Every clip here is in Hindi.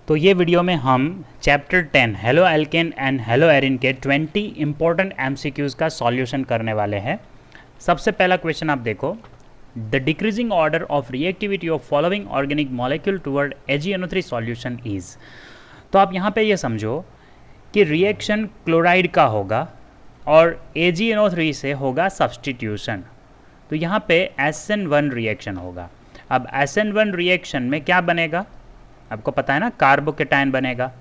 तो ये वीडियो में हम chapter 10 halo alkane and hello Erin के 20 इंपॉर्टेंट एमसीक्यूज़ का सॉल्यूशन करने वाले हैं। सबसे पहला क्वेश्चन आप देखो, the decreasing order of reactivity of following organic molecule toward AgNO3 solution is. तो आप यहाँ पे ये समझो कि रिएक्शन क्लोराइड का होगा और AgNO3 से होगा सब्सटीट्यूशन। तो यहाँ पे SN1 रिएक्शन होगा। अब SN1 रिएक्शन में क्या बनेगा, आपको पता है ना, कार्बोकेटाइन बनेगा।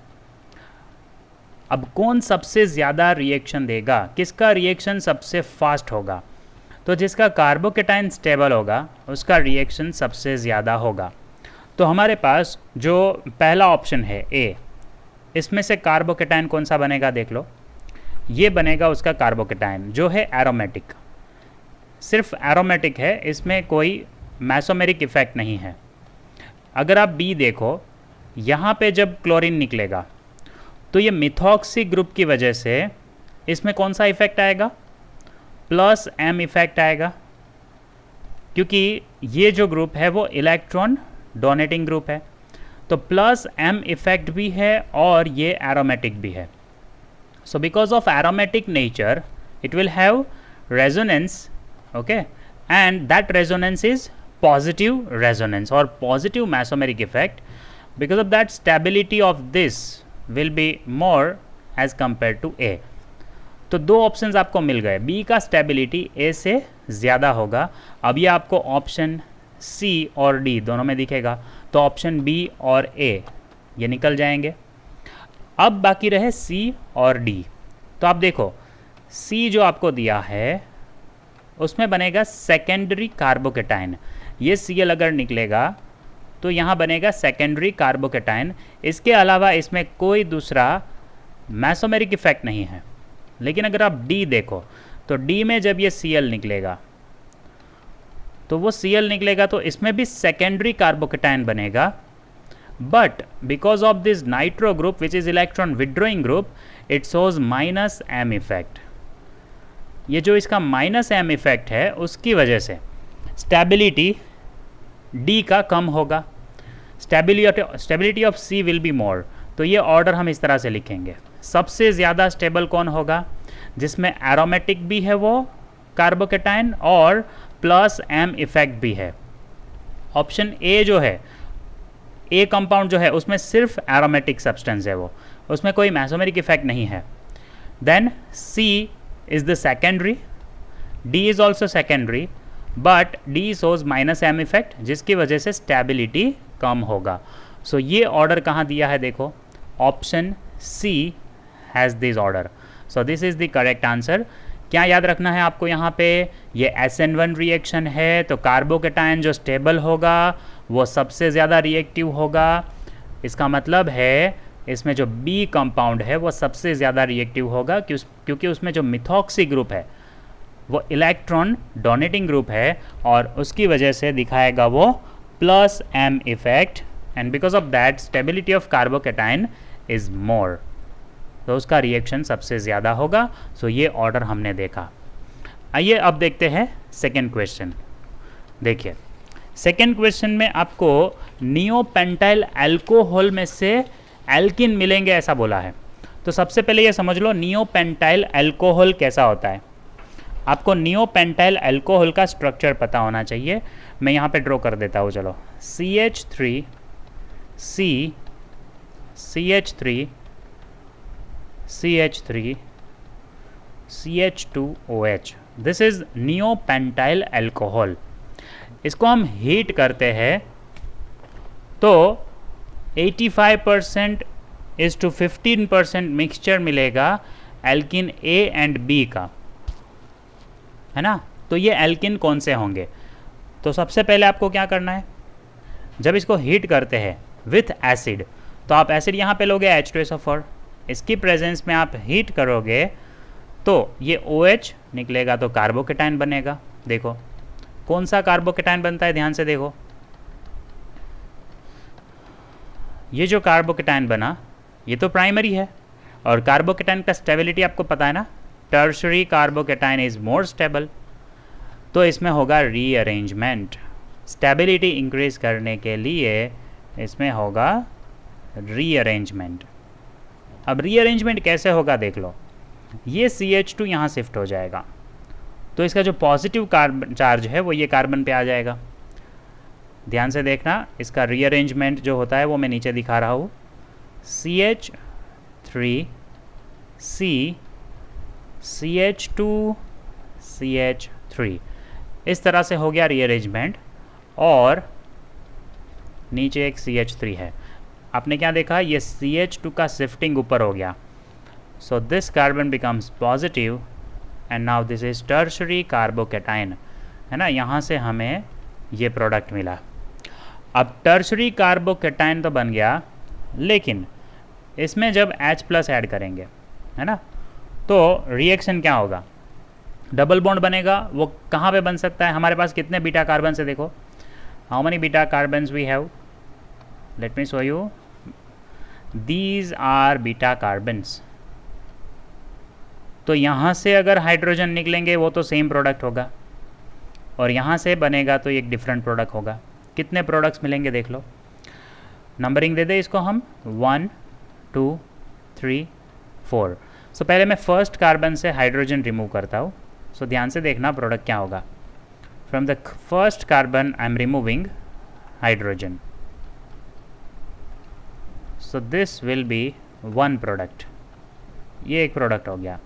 अब कौन सबसे ज़्यादा रिएक्शन देगा, किसका रिएक्शन सबसे फास्ट होगा? तो जिसका कार्बोकेटाइन स्टेबल होगा उसका रिएक्शन सबसे ज़्यादा होगा। तो हमारे पास जो पहला ऑप्शन है ए, इसमें से कार्बोकेटाइन कौन सा बनेगा देख लो। ये बनेगा उसका कार्बोकेटाइन जो है एरोमेटिक, सिर्फ एरोमेटिक है, इसमें कोई मैसोमेरिक इफेक्ट नहीं है। अगर आप बी देखो, यहाँ पे जब क्लोरीन निकलेगा तो ये मिथॉक्सी ग्रुप की वजह से इसमें कौन सा इफेक्ट आएगा, प्लस एम इफेक्ट आएगा, क्योंकि ये जो ग्रुप है वो इलेक्ट्रॉन डोनेटिंग ग्रुप है। तो प्लस एम इफेक्ट भी है और ये एरोमेटिक भी है। So because of aromatic nature it will have resonance, okay, and that resonance is positive resonance और positive mesomeric effect. Because of that, stability of this will be more as compared to A. तो दो ऑप्शंस आपको मिल गए, B का स्टेबिलिटी A से ज़्यादा होगा। अब ये आपको ऑप्शन C और D दोनों में दिखेगा, तो ऑप्शन B और A ये निकल जाएंगे। अब बाकी रहे C और D। तो आप देखो C जो आपको दिया है उसमें बनेगा सेकेंडरी कार्बोकेटाइन। ये Cl अगर निकलेगा तो यहाँ बनेगा सेकेंडरी कार्बोकेटाइन। इसके अलावा इसमें कोई दूसरा मैसोमेरिक इफेक्ट नहीं है। लेकिन अगर आप डी देखो तो डी में जब ये Cl निकलेगा तो वो Cl निकलेगा तो इसमें भी सेकेंडरी कार्बोकेटाइन बनेगा, but because of this nitro group which is electron withdrawing group it shows minus M effect. ये जो इसका माइनस एम इफेक्ट है उसकी वजह से स्टेबिलिटी डी का कम होगा, stability of C will be more. तो ये ऑर्डर हम इस तरह से लिखेंगे, सबसे ज़्यादा स्टेबल कौन होगा, जिसमें एरोमेटिक भी है वो कार्बोकेटाइन और प्लस एम इफेक्ट भी है। ऑप्शन ए जो है, ए कंपाउंड जो है उसमें सिर्फ एरोमेटिक सब्सटेंस है, वो उसमें कोई मैसोमेरिक इफेक्ट नहीं है। Then C is the secondary, D is also secondary, but D shows minus M effect जिसकी वजह से स्टेबिलिटी कम होगा। सो ये ऑर्डर कहाँ दिया है देखो, option C has this order. So this is the correct answer. क्या याद रखना है आपको यहाँ पे, ये SN1 रिएक्शन है तो कार्बोकेटाइन जो स्टेबल होगा वो सबसे ज़्यादा रिएक्टिव होगा। इसका मतलब है इसमें जो बी कंपाउंड है वो सबसे ज़्यादा रिएक्टिव होगा क्योंकि उसमें जो मिथॉक्सी ग्रुप है वो इलेक्ट्रॉन डोनेटिंग ग्रुप है और उसकी वजह से दिखाएगा वो plus M effect, and because of that stability of carbocation is more, तो उसका रिएक्शन सबसे ज़्यादा होगा। सो ये ऑर्डर हमने देखा। आइए अब देखते हैं सेकेंड क्वेश्चन। देखिए सेकेंड क्वेश्चन में आपको नियोपेंटाइल अल्कोहल में से एल्किन मिलेंगे ऐसा बोला है। तो सबसे पहले ये समझ लो नियोपेंटाइल अल्कोहल कैसा होता है। आपको नियोपेंटाइल अल्कोहल का स्ट्रक्चर पता होना चाहिए। मैं यहाँ पे ड्रॉ कर देता हूँ, चलो। CH3 C CH3 CH3 CH2OH, this is neopentyl alcohol. इसको हम हीट करते हैं तो 85% इज टू 15% मिक्सचर मिलेगा एल्किन A एंड B का, है ना। तो ये एल्किन कौन से होंगे, तो सबसे पहले आपको क्या करना है, जब इसको हीट करते हैं विथ एसिड, तो आप एसिड यहाँ पे लोगे H2SO4, इसकी प्रेजेंस में आप हीट करोगे तो ये OH निकलेगा तो कार्बोकेटाइन बनेगा। देखो कौन सा कार्बोकेटाइन बनता है, ध्यान से देखो, ये जो कार्बोकेटाइन बना ये तो प्राइमरी है और कार्बोकेटाइन का स्टेबिलिटी आपको पता है ना, tertiary carbocation is more stable. तो इसमें होगा रीअरेंजमेंट, स्टेबिलिटी इंक्रीज करने के लिए इसमें होगा रीअरेंजमेंट। अब रीअरेंजमेंट कैसे होगा देख लो, ये CH2 यहाँ शिफ्ट हो जाएगा, तो इसका जो पॉजिटिव कार्बन चार्ज है वो ये कार्बन पे आ जाएगा। ध्यान से देखना, इसका रीअरेंजमेंट जो होता है वो मैं नीचे दिखा रहा हूँ। CH3 C CH2 CH3, इस तरह से हो गया रीअरेंजमेंट, और नीचे एक CH3 है। आपने क्या देखा, ये CH2 का शिफ्टिंग ऊपर हो गया, so this carbon becomes positive and now this is tertiary carbocation, है ना। यहाँ से हमें ये प्रोडक्ट मिला। अब टर्शरी कार्बोकेटाइन तो बन गया, लेकिन इसमें जब H+ ऐड करेंगे, है ना, तो रिएक्शन क्या होगा, डबल बॉन्ड बनेगा। वो कहाँ पे बन सकता है, हमारे पास कितने बीटा कार्बन है देखो, how many beta carbons we have, let me show you, these are beta carbons. तो यहाँ से अगर हाइड्रोजन निकलेंगे वो तो सेम प्रोडक्ट होगा, और यहाँ से बनेगा तो एक डिफरेंट प्रोडक्ट होगा। कितने प्रोडक्ट्स मिलेंगे देख लो, नंबरिंग दे दे इसको हम, 1 2 3 4। सो पहले मैं फर्स्ट कार्बन से हाइड्रोजन रिमूव करता हूँ। सो ध्यान से देखना प्रोडक्ट क्या होगा। From the first carbon I am removing hydrogen, so this will B 1 product, ये एक प्रोडक्ट हो गया।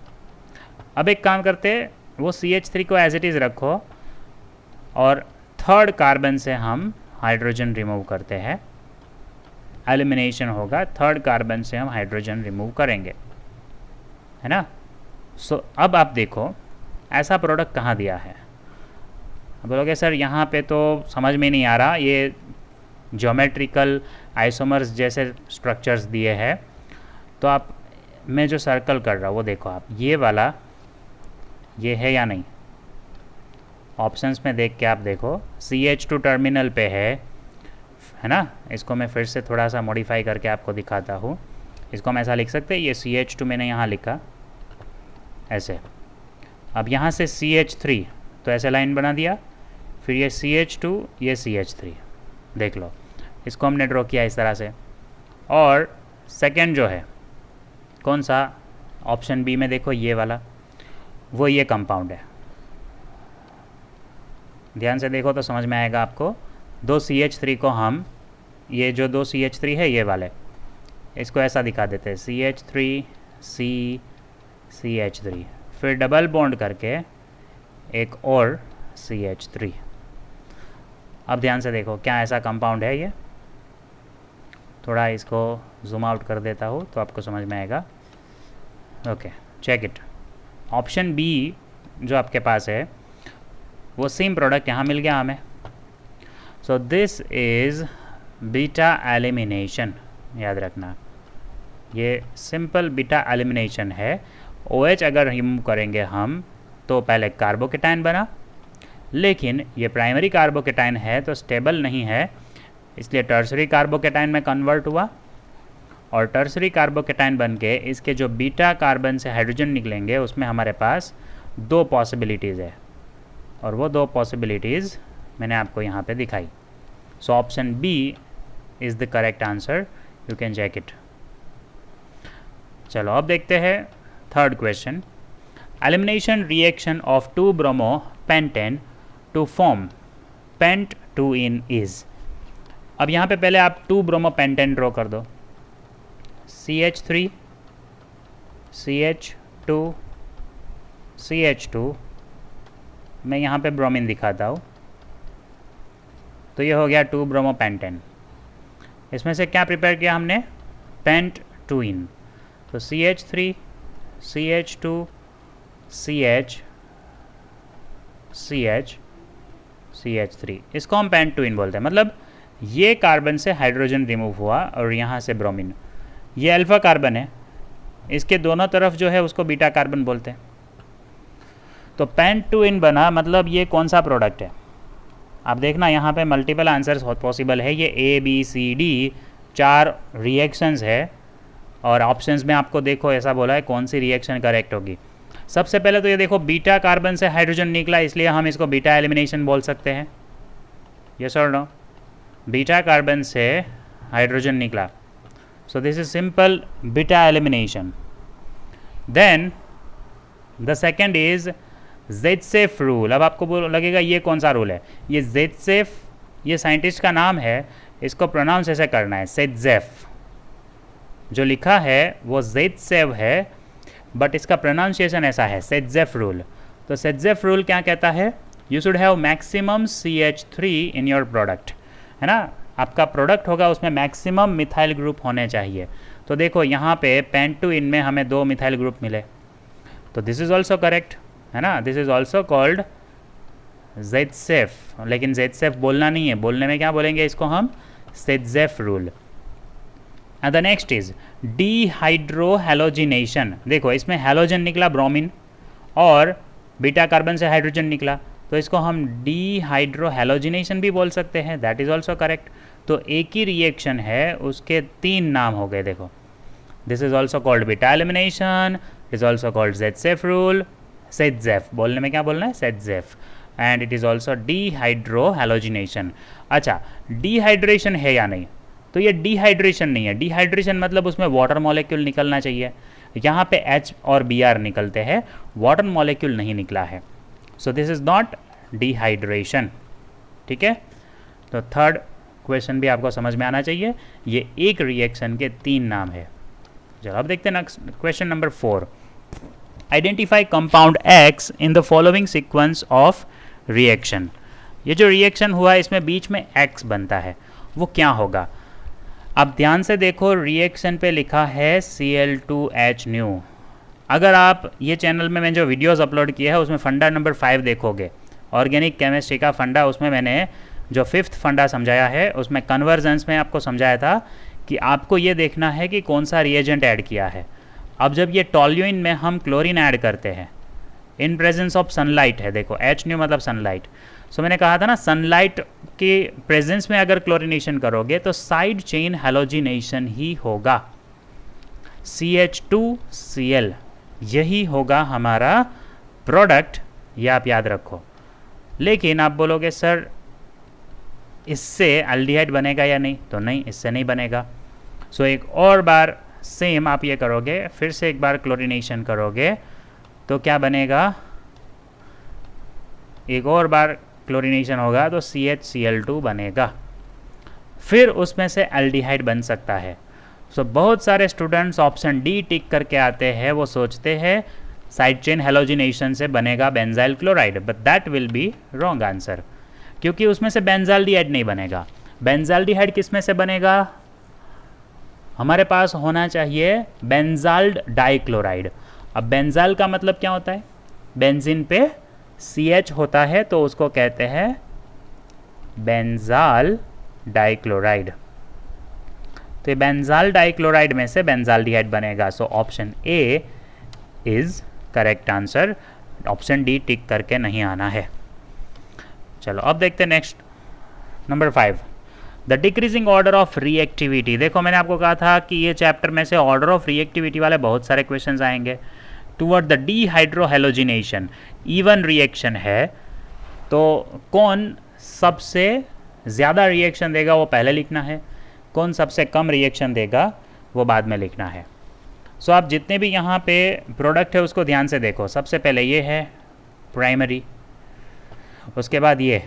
अब एक काम करते, वो CH3 को एज इट इज़ रखो, और थर्ड कार्बन से हम हाइड्रोजन रिमूव करते हैं, एलिमिनेशन होगा, थर्ड कार्बन से हम हाइड्रोजन रिमूव करेंगे, है ना। सो अब आप देखो ऐसा प्रोडक्ट कहाँ दिया है। अब बोलोगे सर यहाँ पे तो समझ में नहीं आ रहा, ये ज्योमेट्रिकल आइसोमर्स जैसे स्ट्रक्चर्स दिए हैं। तो आप, मैं जो सर्कल कर रहा हूँ वो देखो आप, ये वाला ये है या नहीं, ऑप्शंस में देख के आप देखो, CH2 टर्मिनल पे है ना। इसको मैं फिर से थोड़ा सा मॉडिफाई करके आपको दिखाता हूँ। इसको हम ऐसा लिख सकते हैं, ये CH2 मैंने यहाँ लिखा ऐसे। अब यहाँ से CH3, तो ऐसे लाइन बना दिया, फिर ये CH2 ये CH3, देख लो इसको हमने ड्रॉ किया इस तरह से। और सेकंड जो है कौन सा, ऑप्शन बी में देखो ये वाला, वो ये कंपाउंड है। ध्यान से देखो तो समझ में आएगा आपको। 2 CH3 को हम, ये जो 2 CH3 है ये वाले, इसको ऐसा दिखा देते हैं, CH3 C CH3, फिर डबल बॉन्ड करके एक और CH3। अब ध्यान से देखो क्या ऐसा कंपाउंड है ये, थोड़ा इसको जूम आउट कर देता हूँ तो आपको समझ में आएगा। Okay, check it. Option B जो आपके पास है वो सेम प्रोडक्ट यहाँ मिल गया हमें। सो दिस इज़ बीटा एलिमिनेशन, याद रखना ये सिंपल बीटा एलिमिनेशन है। OH अगर रिमूव करेंगे हम तो पहले कार्बोकेटाइन बना, लेकिन ये प्राइमरी कार्बोकेटाइन है तो स्टेबल नहीं है, इसलिए टर्सरी कार्बोकेटाइन में कन्वर्ट हुआ, और टर्सरी कार्बोकेटाइन बन के इसके जो बीटा कार्बन से हाइड्रोजन निकलेंगे उसमें हमारे पास 2 पॉसिबिलिटीज़ है, और वो 2 पॉसिबिलिटीज़ मैंने आपको यहाँ पे दिखाई। So option B is the correct answer, you can check it. चलो अब देखते हैं third question. Elimination reaction of 2 bromopentane to form pent2ene is. अब यहाँ पे पहले आप 2 ब्रोमो पेंटेन ड्रॉ कर दो, CH3 CH2 CH2, मैं यहाँ पे ब्रोमीन दिखाता हूँ, तो ये हो गया 2 ब्रोमो पेंटेन। इसमें से क्या प्रिपेयर किया हमने, pent2ene, तो CH3 CH2 CH CH CH3, इसको हम pent2ene बोलते हैं। मतलब ये कार्बन से हाइड्रोजन रिमूव हुआ और यहाँ से ब्रोमीन, ये अल्फ़ा कार्बन है, इसके दोनों तरफ जो है उसको बीटा कार्बन बोलते हैं। तो pent2ene बना, मतलब ये कौन सा प्रोडक्ट है। आप देखना यहाँ पे मल्टीपल आंसर्स पॉसिबल है, ये ABCD 4 रिएक्शंस है, और ऑप्शंस में आपको देखो ऐसा बोला है कौन सी रिएक्शन करेक्ट होगी। सबसे पहले तो ये देखो बीटा कार्बन से हाइड्रोजन निकला, इसलिए हम इसको बीटा एलिमिनेशन बोल सकते हैं, यस और नो। बीटा कार्बन से हाइड्रोजन निकला So this is simple beta elimination. Then the second is Z-safe rule. अब आपको लगेगा ये कौन सा रूल है, ये Z-safe, ये साइंटिस्ट का नाम है, इसको प्रोनाउंस ऐसे करना है Z-safe. जो लिखा है वो Z-safe है, बट इसका प्रोनाउंसिएशन ऐसा है Z-safe रूल. तो Z-safe रूल क्या कहता है, you should have maximum CH3 in your product, है ना. आपका प्रोडक्ट होगा उसमें मैक्सिमम मिथाइल ग्रुप होने चाहिए. तो देखो यहाँ पे पेंटुइन में हमें 2 मिथाइल ग्रुप मिले, तो दिस इज़ ऑल्सो करेक्ट, है ना. This is also called Z-safe. लेकिन Z-safe बोलना नहीं है, बोलने में क्या बोलेंगे इसको हम, Z-safe rule. And the next is dehydrohalogenation. देखो इसमें हेलोजन निकला ब्रोमीन और बीटा कार्बन से हाइड्रोजन निकला, तो इसको हम डीहाइड्रोहेलोजिनेशन भी बोल सकते हैं, दैट इज़ ऑल्सो करेक्ट. तो एक ही रिएक्शन है, उसके 3 नाम हो गए. देखो this is also called beta elimination, is also called Z-safe rule. Z-safe बोलने में क्या बोलना है, Z-safe. And it is also dehydrohalogenation. अच्छा, डिहाइड्रेशन है या नहीं, तो ये डिहाइड्रेशन नहीं है. डिहाइड्रेशन मतलब उसमें वाटर मॉलिक्यूल निकलना चाहिए, यहाँ पे H और Br निकलते हैं, वाटर मॉलिक्यूल नहीं निकला है. So this is not dehydration. ठीक है, तो थर्ड क्वेश्चन भी आपको समझ में आना चाहिए, ये एक रिएक्शन के 3 नाम है. चलो अब देखते हैं next question number 4. Identify compound X in the following sequence of reaction. ये जो रिएक्शन हुआ इसमें बीच में X बनता है, वो क्या होगा. अब ध्यान से देखो, रिएक्शन पे लिखा है Cl2H न्यू. अगर आप ये चैनल में मैंने जो वीडियोस अपलोड किए हैं उसमें फंडा नंबर 5 देखोगे, ऑर्गेनिक केमिस्ट्री का फंडा, उसमें मैंने जो 5th फंडा समझाया है उसमें कन्वर्जेंस में आपको समझाया था कि आपको ये देखना है कि कौन सा रिएजेंट ऐड किया है. अब जब ये टॉल्यूइन में हम क्लोरीन ऐड करते हैं इन प्रेजेंस ऑफ सनलाइट है, देखो H न्यू मतलब सनलाइट. सो मैंने कहा था ना, सनलाइट के प्रेजेंस में अगर क्लोरीनेशन करोगे तो साइड चेन हेलोजिनेशन ही होगा. CH2Cl यही होगा हमारा प्रोडक्ट, ये आप याद रखो. लेकिन आप बोलोगे सर इससे एल्डिहाइड बनेगा या नहीं, तो नहीं, इससे नहीं बनेगा. सो एक और बार सेम आप ये करोगे, फिर से एक बार क्लोरीनेशन करोगे तो क्या बनेगा, एक और बार क्लोरीनेशन होगा तो CHCl2 बनेगा, फिर उसमें से एल्डिहाइड बन सकता है. सो बहुत सारे स्टूडेंट्स ऑप्शन डी टिक करके आते हैं, वो सोचते हैं साइड चेन हेलोजिनेशन से बनेगा benzyl chloride, but that will be wrong answer, क्योंकि उसमें से बेंजाल्डिहाइड नहीं बनेगा. बेंजाल्डिहाइड किस में से बनेगा, हमारे पास होना चाहिए बेंजाल्ड डाइक्लोराइड. अब बेंजाल का मतलब क्या होता है, बेंजीन पे CH होता है तो उसको कहते हैं बेंजाल डाइक्लोराइड. तो बेंजाल डाइक्लोराइड में से बेंजाल्डिहाइड बनेगा. So option A is correct answer, option D tick करके नहीं आना है. चलो अब देखते हैं next number 5, the decreasing order of reactivity. देखो मैंने आपको कहा था कि ये चैप्टर में से ऑर्डर ऑफ रिएक्टिविटी वाले बहुत सारे क्वेश्चंस आएंगे. Toward the dehydrohalogenation, E one reaction है तो कौन सबसे ज़्यादा रिएक्शन देगा वो पहले लिखना है, कौन सबसे कम रिएक्शन देगा वो बाद में लिखना है. सो आप जितने भी यहाँ पे प्रोडक्ट है उसको ध्यान से देखो. सबसे पहले ये है प्राइमरी, उसके बाद ये,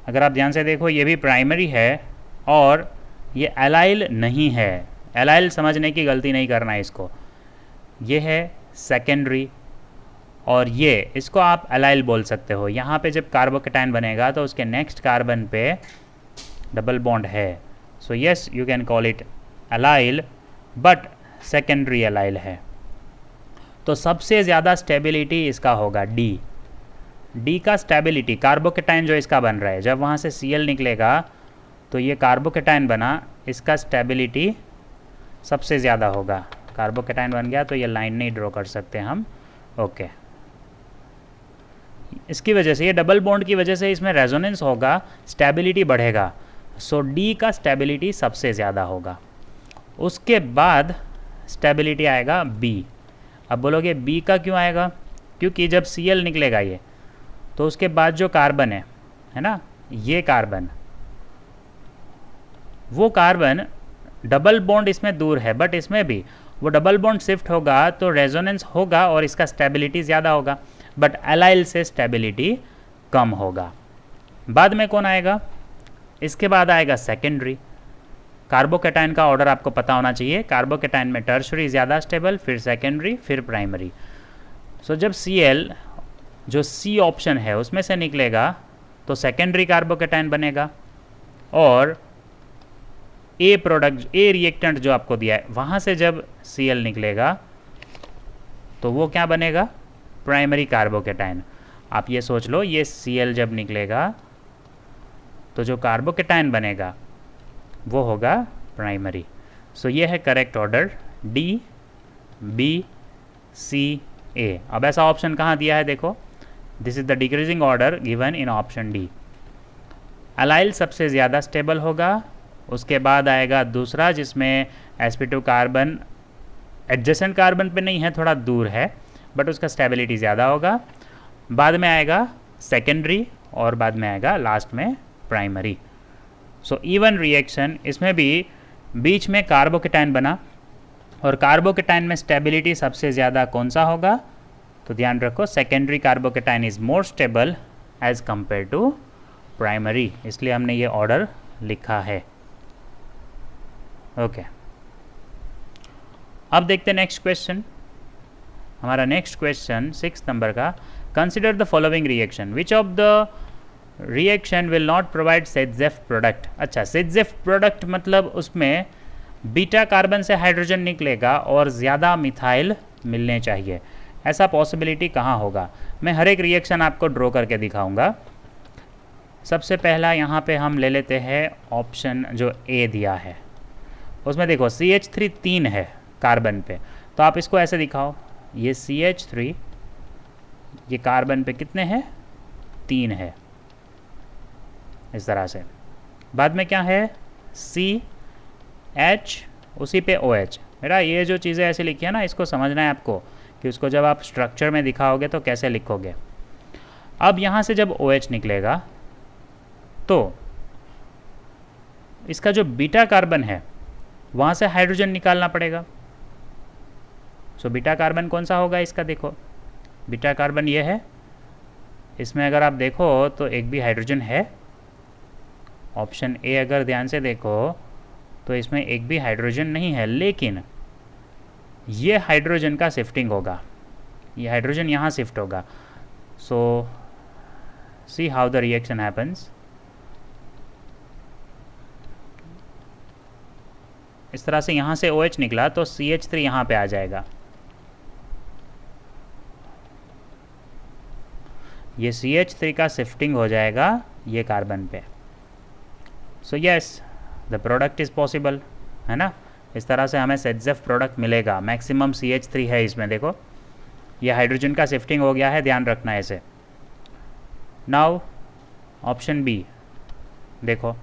अगर आप ध्यान से देखो ये भी प्राइमरी है और ये एलाइल नहीं है. एलाइल समझने की गलती नहीं करना है इसको. ये है सेकेंडरी और ये, इसको आप एलाइल बोल सकते हो. यहाँ पे जब कार्बोकेटाइन बनेगा तो उसके नेक्स्ट कार्बन पे डबल बॉन्ड है. So yes you can call it allyl, but secondary allyl है. तो सबसे ज़्यादा स्टेबिलिटी इसका होगा डी. डी का स्टेबिलिटी, कार्बोकेटाइन जो इसका बन रहा है, जब वहाँ से Cl निकलेगा तो ये कार्बोकेटाइन बना, इसका स्टेबिलिटी सबसे ज़्यादा होगा. कार्बोकेटाइन बन गया तो ये लाइन नहीं ड्रॉ कर सकते हम. ओके, इसकी वजह से, ये डबल बॉन्ड की वजह से इसमें रेजोनेंस होगा, स्टेबिलिटी बढ़ेगा. सो डी का स्टेबिलिटी सबसे ज़्यादा होगा. उसके बाद स्टेबिलिटी आएगा बी. अब बोलोगे बी का क्यों आएगा, क्योंकि जब Cl निकलेगा ये तो उसके बाद जो कार्बन है ना, ये कार्बन, वो कार्बन डबल बॉन्ड इसमें दूर है, बट इसमें भी वो डबल बॉन्ड शिफ्ट होगा तो रेजोनेंस होगा और इसका स्टेबिलिटी ज़्यादा होगा, बट एलाइल से स्टेबिलिटी कम होगा। बाद में कौन आएगा? इसके बाद आएगा सेकेंडरी। कार्बोकेटाइन का ऑर्डर आपको पता होना चाहिए। कार्बोकेटाइन में टर्शरी ज़्यादा स्टेबल, फिर सेकेंडरी, फिर प्राइमरी। सो जब Cl जो C ऑप्शन है उसमें से निकलेगा तो सेकेंडरी कार्बोकेटाइन बनेगा, और ए प्रोडक्ट, ए रिएक्टेंट जो आपको दिया है वहाँ से जब Cl निकलेगा तो वो क्या बनेगा? Primary carbocation. आप ये सोच लो, ये Cl जब निकलेगा तो जो कार्बोकेटाइन बनेगा वो होगा प्राइमरी। सो ये है correct order D, B, C, A। अब ऐसा ऑप्शन कहाँ दिया है देखो, this is the decreasing order given in option D. Allyl सबसे ज़्यादा स्टेबल होगा, उसके बाद आएगा दूसरा जिसमें sp2 कार्बन एडजेसेंट कार्बन पे नहीं है, थोड़ा दूर है, बट उसका स्टेबिलिटी ज़्यादा होगा। बाद में आएगा सेकेंडरी और बाद में आएगा लास्ट में प्राइमरी। सो इवन रिएक्शन, इसमें भी बीच में कार्बोकेटाइन बना और कार्बोकेटाइन में स्टेबिलिटी सबसे ज़्यादा कौन सा होगा? तो ध्यान रखो, secondary carbocation is more stable as compare to primary, इसलिए हमने ये ऑर्डर लिखा है। ओके, अब देखते हैं नेक्स्ट क्वेश्चन। हमारा नेक्स्ट क्वेश्चन 6 नंबर का, consider the following reaction, which of the reaction will not provide सेटजेफ product. अच्छा, सेटजेफ प्रोडक्ट मतलब उसमें बीटा कार्बन से हाइड्रोजन निकलेगा और ज़्यादा मिथाइल मिलने चाहिए, ऐसा पॉसिबिलिटी कहाँ होगा? मैं हर एक रिएक्शन आपको ड्रॉ करके दिखाऊंगा। सबसे पहला यहाँ पे हम ले लेते हैं ऑप्शन जो ए दिया है, उसमें देखो CH3 3 है कार्बन पे, तो आप इसको ऐसे दिखाओ, ये CH3 ये कार्बन पे कितने हैं? 3 है, इस तरह से। बाद में क्या है? CH, उसी पे OH। मेरा ये जो चीज़ें ऐसे लिखी है ना, इसको समझना है आपको कि उसको जब आप स्ट्रक्चर में दिखाओगे तो कैसे लिखोगे। अब यहाँ से जब OH निकलेगा तो इसका जो बीटा कार्बन है वहाँ से हाइड्रोजन निकालना पड़ेगा। सो बीटा कार्बन कौन सा होगा इसका? देखो, बीटा कार्बन ये है, इसमें अगर आप देखो तो एक भी हाइड्रोजन है। ऑप्शन ए अगर ध्यान से देखो तो इसमें एक भी हाइड्रोजन नहीं है, लेकिन ये हाइड्रोजन का शिफ्टिंग होगा, ये हाइड्रोजन यहाँ शिफ्ट होगा। So see how the reaction happens. इस तरह से यहाँ से OH निकला तो CH3 यहाँ पे आ जाएगा, ये CH3 का शिफ्टिंग हो जाएगा ये कार्बन पे। So yes, the product is possible, है ना। इस तरह से हमें सेटजेफ प्रोडक्ट मिलेगा। मैक्सिमम CH3 है इसमें, देखो ये हाइड्रोजन का शिफ्टिंग हो गया है, ध्यान रखना है इसे। नाउ ऑप्शन बी देखो,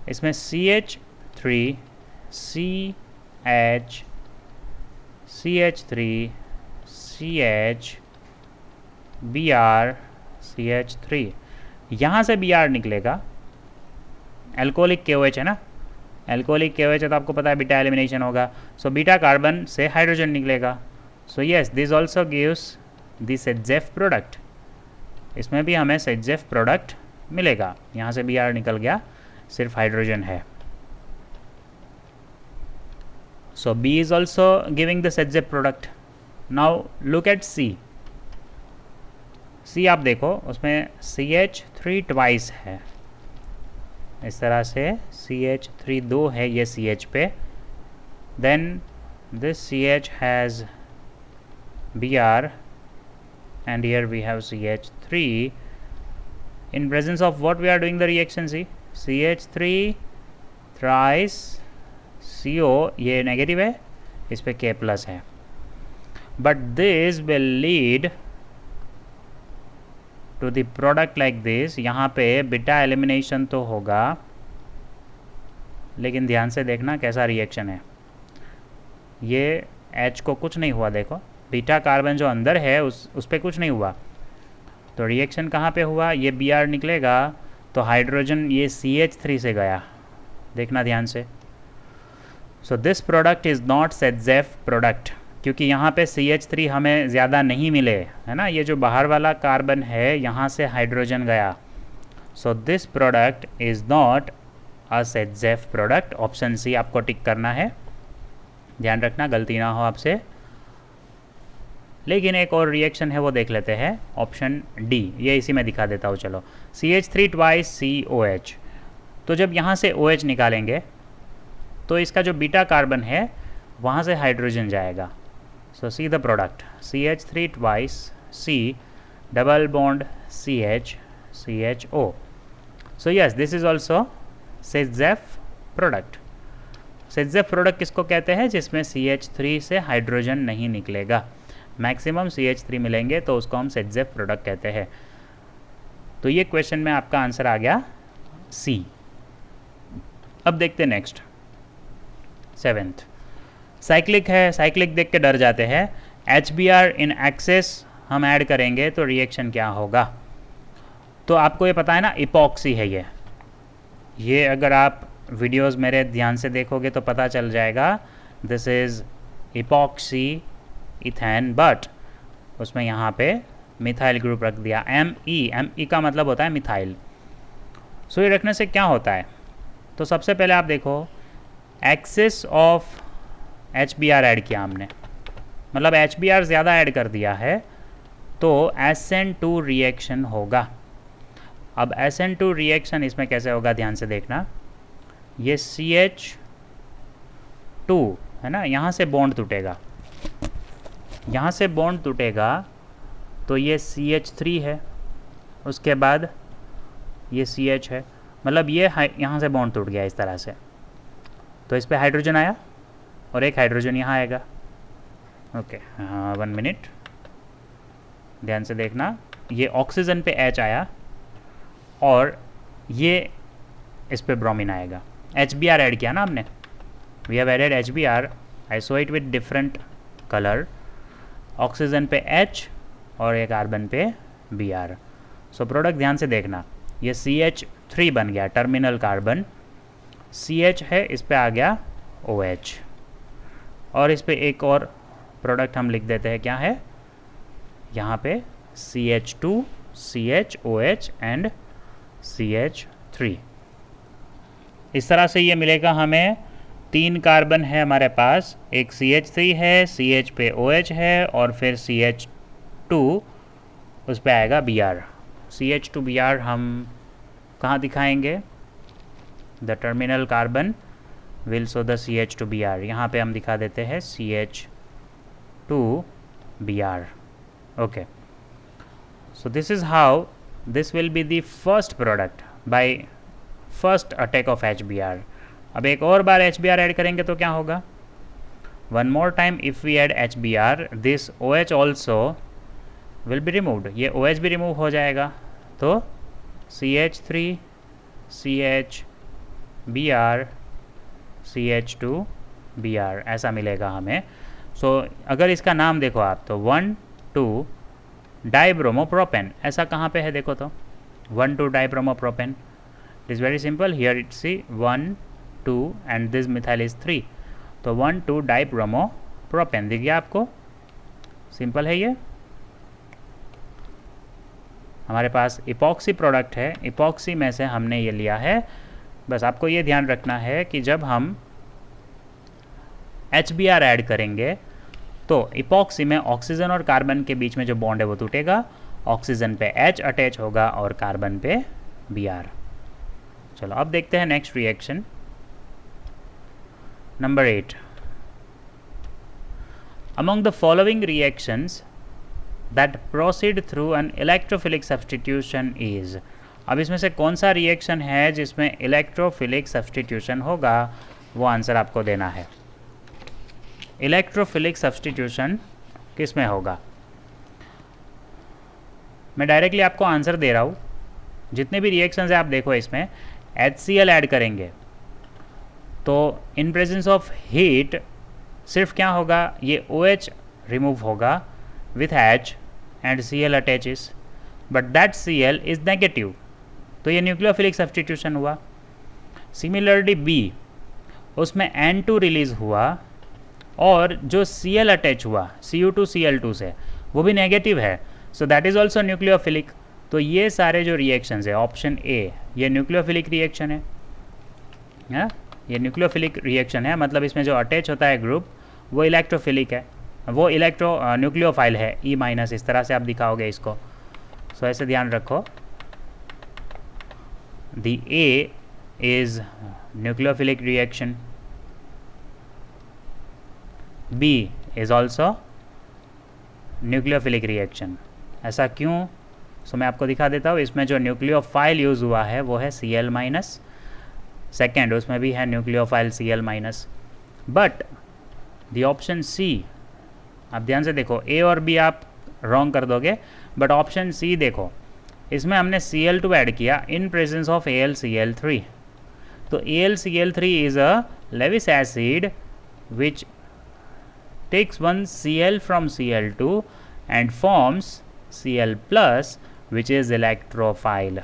इसमें CH3 CH CH3 CH Br CH3, यहाँ से Br निकलेगा, एल्कोहलिक KOH है ना, एल्कोहलिक KOH है तो आपको पता है बीटा एलिमिनेशन होगा। सो बीटा कार्बन से हाइड्रोजन निकलेगा। सो yes, this also gives the सेटजेफ product, इसमें भी हमें सेटजेफ प्रोडक्ट मिलेगा। यहाँ से Br निकल गया, सिर्फ हाइड्रोजन है। सो B is also giving the सेटजेफ product. Now look at C। C आप देखो, उसमें CH3 ट्वाइस है, इस तरह से CH3 2 है ये CH पे, then this CH has Br and here we have CH3 in presence of what we are doing the reaction। see, CH3 thrice CO, ये नेगेटिव है, इस पे K प्लस है, but this will lead to the product like this. यहाँ पे बीटा एलिमिनेशन तो होगा, लेकिन ध्यान से देखना कैसा रिएक्शन है। ये H को कुछ नहीं हुआ, देखो बीटा कार्बन जो अंदर है उस पर कुछ नहीं हुआ, तो रिएक्शन कहाँ पे हुआ? ये Br निकलेगा तो हाइड्रोजन ये CH3 से गया, देखना ध्यान से। सो this product is not सेटजेफ product, क्योंकि यहाँ पे CH3 हमें ज़्यादा नहीं मिले, है ना, ये जो बाहर वाला कार्बन है यहाँ से हाइड्रोजन गया। So this product is not a Saytzeff product. Option C आपको टिक करना है, ध्यान रखना गलती ना हो आपसे। लेकिन एक और रिएक्शन है वो देख लेते हैं, ऑप्शन डी, ये इसी में दिखा देता हूँ चलो। CH3 ट्वाइस COH, तो जब यहाँ से OH निकालेंगे तो इसका जो बीटा कार्बन है वहाँ से हाइड्रोजन जाएगा। So see the product, CH3 twice C double bond CH CHO। So yes, this is also Saytzeff product. Saytzeff product किसको कहते हैं? जिसमें CH3 से हाइड्रोजन नहीं निकलेगा, मैक्सिमम CH3 मिलेंगे तो उसको हम सेटजेफ प्रोडक्ट कहते हैं। तो ये क्वेश्चन में आपका आंसर आ गया सी। अब देखते हैं नेक्स्ट 7th, साइक्लिक है। साइक्लिक देख के डर जाते हैं। HBr इन एक्सेस हम ऐड करेंगे तो रिएक्शन क्या होगा? तो आपको ये पता है ना, इपॉक्सी है ये अगर आप वीडियोस मेरे ध्यान से देखोगे तो पता चल जाएगा। This is epoxy ethane, but उसमें यहाँ पे मिथाइल ग्रुप रख दिया, ME का मतलब होता है मिथाइल। सो ये रखने से क्या होता है? तो सबसे पहले आप देखो, एक्सेस ऑफ HBr ऐड किया हमने, मतलब HBr ज़्यादा ऐड कर दिया है तो SN2 रिएक्शन होगा। अब SN2 रिएक्शन इसमें कैसे होगा ध्यान से देखना। ये CH2 है ना, यहाँ से बॉन्ड टूटेगा, यहाँ से बॉन्ड टूटेगा तो ये CH3 है, उसके बाद ये CH है, मतलब ये यहाँ से बॉन्ड टूट गया इस तरह से, तो इस पर हाइड्रोजन आया और एक हाइड्रोजन यहाँ आएगा। ओके, हाँ 1 मिनट ध्यान से देखना। ये ऑक्सीजन पे H आया और ये इस पे ब्रोमीन आएगा। HBr ऐड किया ना हमने, we have added HBr, I show it with different colour. Oxygen पे H और एक कार्बन पे Br। सो प्रोडक्ट ध्यान से देखना, ये CH3 बन गया, टर्मिनल कार्बन, CH है, इस पे आ गया OH, और इस पे एक और प्रोडक्ट हम लिख देते हैं, क्या है यहाँ पे CH2 CHOH एंड CH3। इस तरह से ये मिलेगा हमें। 3 कार्बन है हमारे पास, एक CH3 है, CH पे OH है और फिर CH2 उस पे आएगा Br। CH2Br हम कहाँ दिखाएंगे? The terminal carbon will show the CH2Br। यहाँ पे हम दिखा देते हैं CH2Br। Okay, so this is how this will be the first product by first attack of HBr। अब एक और बार HBr ऐड करेंगे तो क्या होगा? One more time if we add HBr, this OH also will be removed, ये OH भी रिमूव हो जाएगा, तो CH3 CHBr CH2Br ऐसा मिलेगा हमें। सो अगर इसका नाम देखो आप तो 1,2 डाइब्रोमोप्रोपेन, ऐसा कहाँ पे है देखो तो, 1,2 dibromopropane. It is very simple, here it C 1 2 and this methyl is 3, तो 1,2 डाइब्रोमोप्रोपेन दिख गया आपको। सिंपल है ये। हमारे पास इपॉक्सी प्रोडक्ट है, इपॉक्सी में से हमने ये लिया है। बस आपको ये ध्यान रखना है कि जब हम HBr ऐड करेंगे तो इपॉक्सी में ऑक्सीजन और कार्बन के बीच में जो बॉन्ड है वो टूटेगा, ऑक्सीजन पे H अटैच होगा और कार्बन पे Br। चलो अब देखते हैं next reaction number 8। Among the following reactions that proceed through an electrophilic substitution is। अब इसमें से कौन सा रिएक्शन है जिसमें इलेक्ट्रोफिलिक सब्सटीट्यूशन होगा, वो आंसर आपको देना है। इलेक्ट्रोफिलिक सब्सटीट्यूशन किस में होगा? मैं डायरेक्टली आपको आंसर दे रहा हूँ। जितने भी रिएक्शंस है आप देखो, इसमें HCl ऐड करेंगे तो इन प्रेजेंस ऑफ हीट सिर्फ क्या होगा, ये OH रिमूव होगा with H and Cl attaches, but that Cl is negative, तो ये न्यूक्लियोफिलिक सब्सटीट्यूशन हुआ। सिमिलरली B, उसमें N2 रिलीज़ हुआ और जो Cl अटैच हुआ Cu2 Cl2 से वो भी नेगेटिव है, so that is also nucleophilic. तो ये सारे जो रिएक्शंस है, ऑप्शन ए ये न्यूक्लियोफिलिक रिएक्शन है, ये न्यूक्लियोफिलिक रिएक्शन है, मतलब इसमें जो अटैच होता है ग्रुप वो इलेक्ट्रोफिलिक है, वो न्यूक्लियोफाइल है, E-, इस तरह से आप दिखाओगे इसको। सो ऐसे ध्यान रखो, the A is nucleophilic reaction, B is also nucleophilic reaction. ऐसा क्यों? सो मैं आपको दिखा देता हूँ। इसमें जो न्यूक्लियोफाइल यूज़ हुआ है वो है Cl-, सेकेंड उसमें भी है nucleophile Cl-, but the option C, आप ध्यान से देखो, ए और बी आप रॉन्ग कर दोगे, बट ऑप्शन सी देखो, इसमें हमने Cl2 ऐड किया इन प्रेजेंस ऑफ AlCl3। तो AlCl3 is a Lewis acid which takes one Cl from Cl2 and forms Cl plus which is electrophile।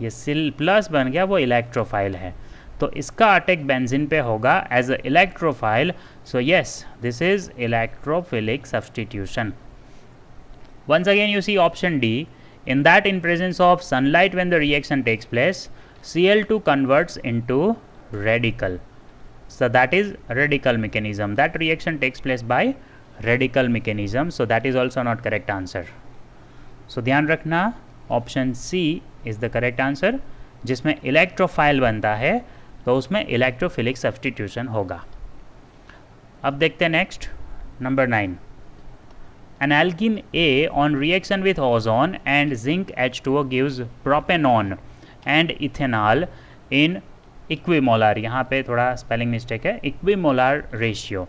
ये Cl plus बन गया, वो इलेक्ट्रोफाइल है, तो इसका अटैक बेंजीन पे होगा as a electrophile. So yes, this is electrophilic substitution. Once again you see option D, in that in presence of sunlight when the reaction takes place, Cl2 converts into radical. So that is radical mechanism. That reaction takes place by radical mechanism. So that is also not correct answer. So ध्यान रखना, option C is the correct answer, जिसमें इलेक्ट्रोफाइल बनता है तो उसमें इलेक्ट्रोफिलिक सब्स्टिट्यूशन होगा। अब देखते हैं next, number 9। An alkene A on reaction with ozone and zinc H2O gives propanone and ethanol in equimolar, यहाँ पे थोड़ा स्पेलिंग मिस्टेक है, equimolar ratio.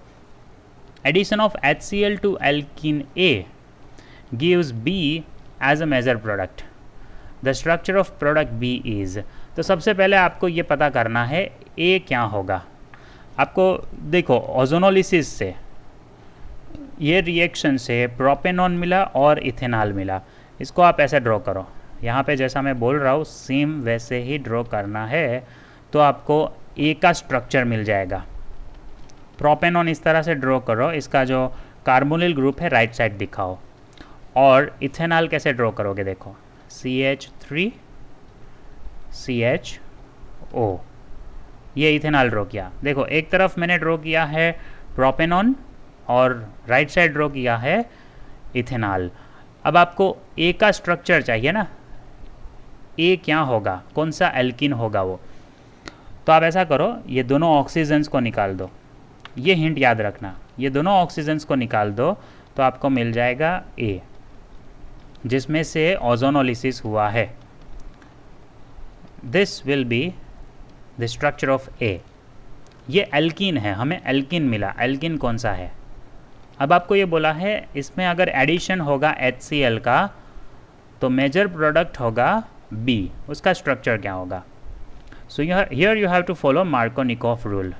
Addition of HCl to alkene A gives B as a major product. The structure of product B is, तो सबसे पहले आपको ये पता करना है A क्या होगा। आपको देखो, ओजोनोलिसिस से ये रिएक्शन से प्रोपेनॉन मिला और इथेनॉल मिला, इसको आप ऐसे ड्रॉ करो, यहाँ पे जैसा मैं बोल रहा हूँ सेम वैसे ही ड्रॉ करना है, तो आपको ए का स्ट्रक्चर मिल जाएगा। प्रोपेनॉन इस तरह से ड्रॉ करो, इसका जो कार्बोनिल ग्रुप है राइट साइड दिखाओ, और इथेनॉल कैसे ड्रॉ करोगे देखो, CH3 CHO, ये इथेनॉल ड्रॉ किया। देखो एक तरफ मैंने ड्रॉ किया है प्रोपेनॉन और राइट साइड ड्रॉ किया है इथेनॉल। अब आपको ए का स्ट्रक्चर चाहिए ना, ए क्या होगा, कौन सा एल्किन होगा वो, तो आप ऐसा करो, ये दोनों ऑक्सीजन्स को निकाल दो, ये हिंट याद रखना, ये दोनों ऑक्सीजन्स को निकाल दो तो आपको मिल जाएगा ए, जिसमें से ओजोनोलिसिस हुआ है। This will be the structure of A. ये एल्कीन है, हमें एल्कीन मिला, एल्कीन कौन सा है। अब आपको ये बोला है इसमें अगर एडिशन होगा HCl का तो मेजर प्रोडक्ट होगा B, उसका स्ट्रक्चर क्या होगा। So here you have to follow Markovnikov rule.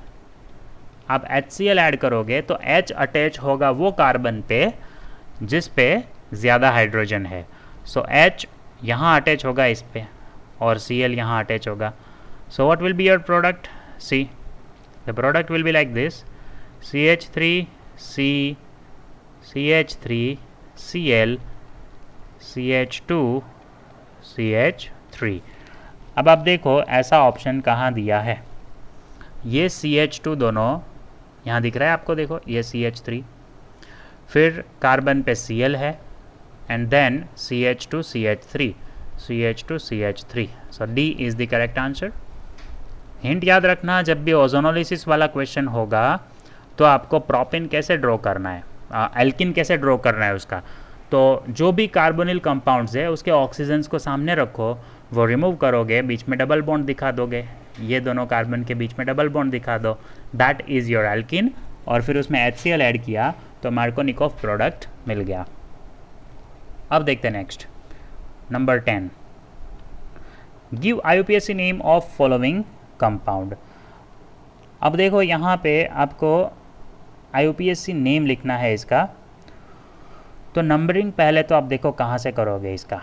आप HCl ऐड करोगे तो H अटैच होगा वो कार्बन पे जिस पे ज़्यादा हाइड्रोजन है, सो H यहाँ अटैच होगा इस पे और Cl यहाँ अटैच होगा। So what will be your product, C the product will be like this, CH3 C CH3 Cl CH2 CH3। अब आप देखो ऐसा ऑप्शन कहाँ दिया है, ये CH2 दोनों यहाँ दिख रहा है आपको, देखो ये CH3, फिर कार्बन पे Cl है and then CH2 CH3 CH2 CH3। So D is the correct answer. Hint याद रखना, जब भी ओजोनोलिसिस वाला क्वेश्चन होगा तो आपको प्रोपेन कैसे ड्रॉ करना है, एल्किन कैसे ड्रॉ करना है उसका, तो जो भी कार्बोनिल कंपाउंड्स है उसके ऑक्सीजन्स को सामने रखो, वो रिमूव करोगे, बीच में डबल बॉन्ड दिखा दोगे, ये दोनों कार्बन के बीच में डबल बॉन्ड दिखा दो, दैट इज़ योर एल्किन, और फिर उसमें HCl ऐड किया तो मार्कोनिकॉफ प्रोडक्ट मिल गया। अब देखते हैं next, number 10। Give IUPAC name of following compound. अब देखो यहाँ पे आपको IUPAC नेम लिखना है इसका, तो नंबरिंग पहले तो आप देखो कहाँ से करोगे, इसका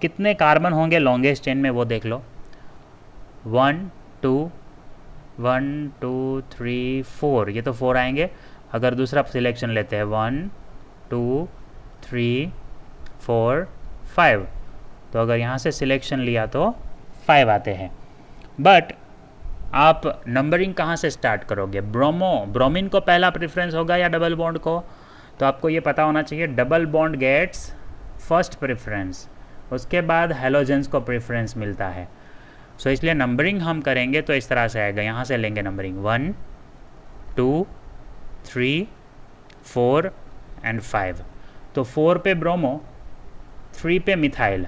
कितने कार्बन होंगे लॉन्गेस्ट चेन में वो देख लो, 1 2 1 2 3 4, ये तो 4 आएंगे। अगर दूसरा सिलेक्शन लेते हैं 1 2 3 4 5, तो अगर यहाँ से सिलेक्शन लिया तो 5 आते हैं। बट आप नंबरिंग कहाँ से स्टार्ट करोगे? ब्रोमीन को पहला प्रेफरेंस होगा या डबल बॉन्ड को? तो आपको ये पता होना चाहिए double bond gets first preference, उसके बाद हेलोजेंस को प्रेफरेंस मिलता है। सो इसलिए नंबरिंग हम करेंगे तो इस तरह से आएगा, यहाँ से लेंगे नंबरिंग 1 2 3 4 एंड 5। तो 4 पे ब्रोमो, 3 पे मिथाइल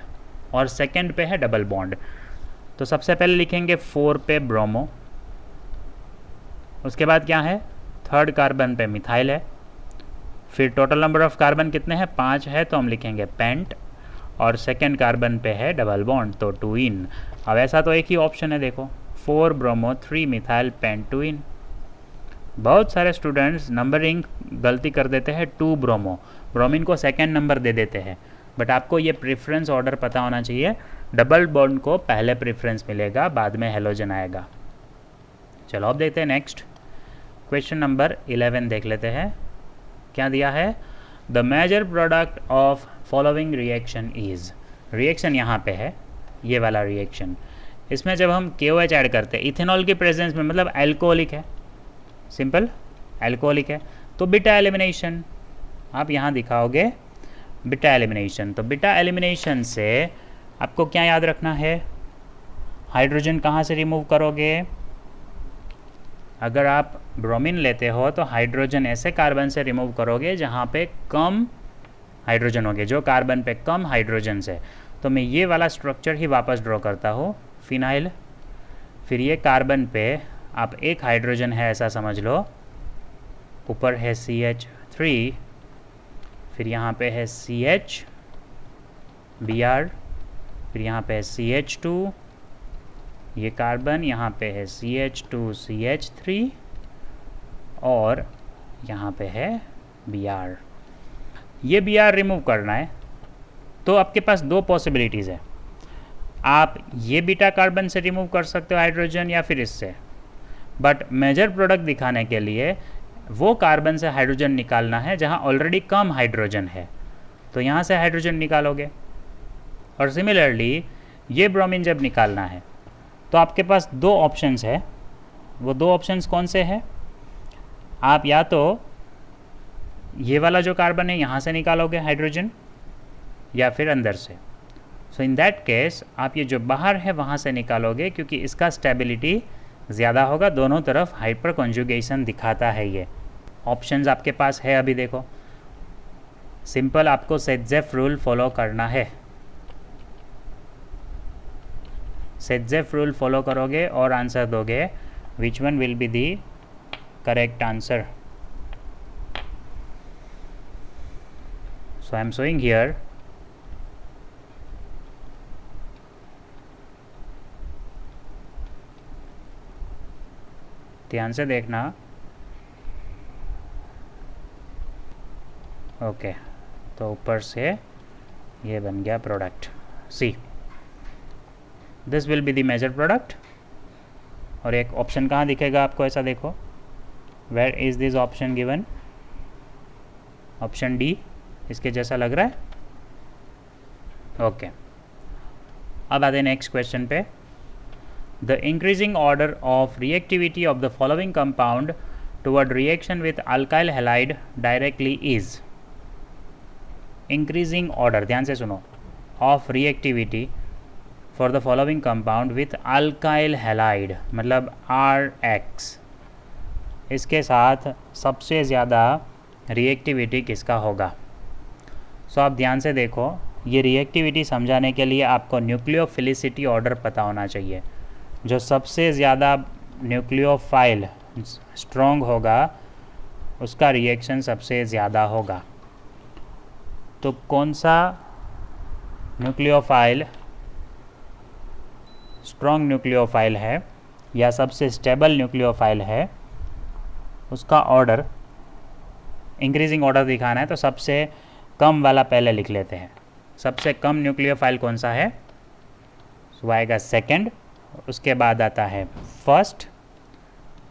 और सेकंड पे है डबल बॉन्ड। तो सबसे पहले लिखेंगे 4 पे ब्रोमो, उसके बाद क्या है, थर्ड कार्बन पे मिथाइल है, फिर टोटल नंबर ऑफ कार्बन कितने हैं, 5 है, तो हम लिखेंगे पेंट, और सेकंड कार्बन पे है डबल बॉन्ड तो 2 इन। अब ऐसा तो एक ही ऑप्शन है, देखो 4 ब्रोमो 3 मिथाइल पेंट 2 इन। बहुत सारे स्टूडेंट्स नंबरिंग गलती कर देते हैं 2 ब्रोमो, ब्रोमीन को सेकंड नंबर दे देते हैं, बट आपको ये प्रेफरेंस ऑर्डर पता होना चाहिए। डबल बॉन्ड को पहले प्रेफरेंस मिलेगा, बाद में हेलोजन आएगा। चलो अब देखते हैं नेक्स्ट क्वेश्चन नंबर 11 देख लेते हैं। क्या दिया है, the major product of following reaction is. Reaction यहाँ पे है, ये वाला रिएक्शन, इसमें जब हम KOH ऐड करते हैं इथेनॉल की प्रेजेंस में, मतलब एल्कोहलिक है, सिंपल एल्कोहलिक है, तो बीटा एलिमिनेशन आप यहाँ दिखाओगे बीटा एलिमिनेशन। तो बीटा एलिमिनेशन से आपको क्या याद रखना है, हाइड्रोजन कहाँ से रिमूव करोगे? अगर आप ब्रोमीन लेते हो तो हाइड्रोजन ऐसे कार्बन से रिमूव करोगे जहाँ पे कम हाइड्रोजन होंगे, जो कार्बन पे कम हाइड्रोजन से। तो मैं ये वाला स्ट्रक्चर ही वापस ड्रॉ करता हूँ, फिनाइल, फिर ये कार्बन पे आप एक हाइड्रोजन है ऐसा समझ लो, ऊपर है CH3, फिर यहाँ पे है CH Br, फिर यहाँ पे है CH2, ये कार्बन, यहाँ पे है CH2 CH3, और यहाँ पे है Br। ये Br रिमूव करना है तो आपके पास दो पॉसिबिलिटीज़ है, आप ये बीटा कार्बन से रिमूव कर सकते हो हाइड्रोजन या फिर इससे, बट मेजर प्रोडक्ट दिखाने के लिए वो कार्बन से हाइड्रोजन निकालना है जहाँ ऑलरेडी कम हाइड्रोजन है, तो यहाँ से हाइड्रोजन निकालोगे। और सिमिलरली ये ब्रोमीन जब निकालना है तो आपके पास दो ऑप्शंस है, वो दो ऑप्शंस कौन से हैं, आप या तो ये वाला जो कार्बन है यहाँ से निकालोगे हाइड्रोजन, या फिर अंदर से। सो इन दैट केस आप ये जो बाहर है वहाँ से निकालोगे, क्योंकि इसका स्टेबिलिटी ज़्यादा होगा, दोनों तरफ हाइपर कॉन्जुगेशन दिखाता है। ये ऑप्शंस आपके पास है, अभी देखो सिंपल आपको सेटजेफ रूल फॉलो करना है। सेटजेफ रूल फॉलो करोगे और आंसर दोगे, which one will be the correct answer. So I am showing here ध्यान से देखना। ओके, तो ऊपर से ये बन गया product C, this will be the major product. और एक ऑप्शन कहाँ दिखेगा आपको, ऐसा देखो, where is this option given, option D इसके जैसा लग रहा है। ओके, अब आते हैं नेक्स्ट क्वेश्चन पे। The increasing order of reactivity of the following compound toward reaction with alkyl halide directly is। increasing order, ध्यान से सुनो, of reactivity for the following compound with alkyl halide, मतलब RX, इसके साथ सबसे ज़्यादा रिएक्टिविटी किसका होगा। सो आप ध्यान से देखो, ये रिएक्टिविटी समझाने के लिए आपको न्यूक्लियोफिलिसिटी ऑर्डर पता होना चाहिए। जो सबसे ज़्यादा न्यूक्लियोफाइल स्ट्रॉन्ग होगा उसका रिएक्शन सबसे ज़्यादा होगा। तो कौन सा न्यूक्लियोफाइल स्ट्रॉन्ग न्यूक्लियोफाइल है या सबसे स्टेबल न्यूक्लियोफाइल है, उसका ऑर्डर इंक्रीजिंग ऑर्डर दिखाना है, तो सबसे कम वाला पहले लिख लेते हैं। सबसे कम न्यूक्लियोफाइल कौन सा है, सो आएगा सेकेंड, उसके बाद आता है फर्स्ट,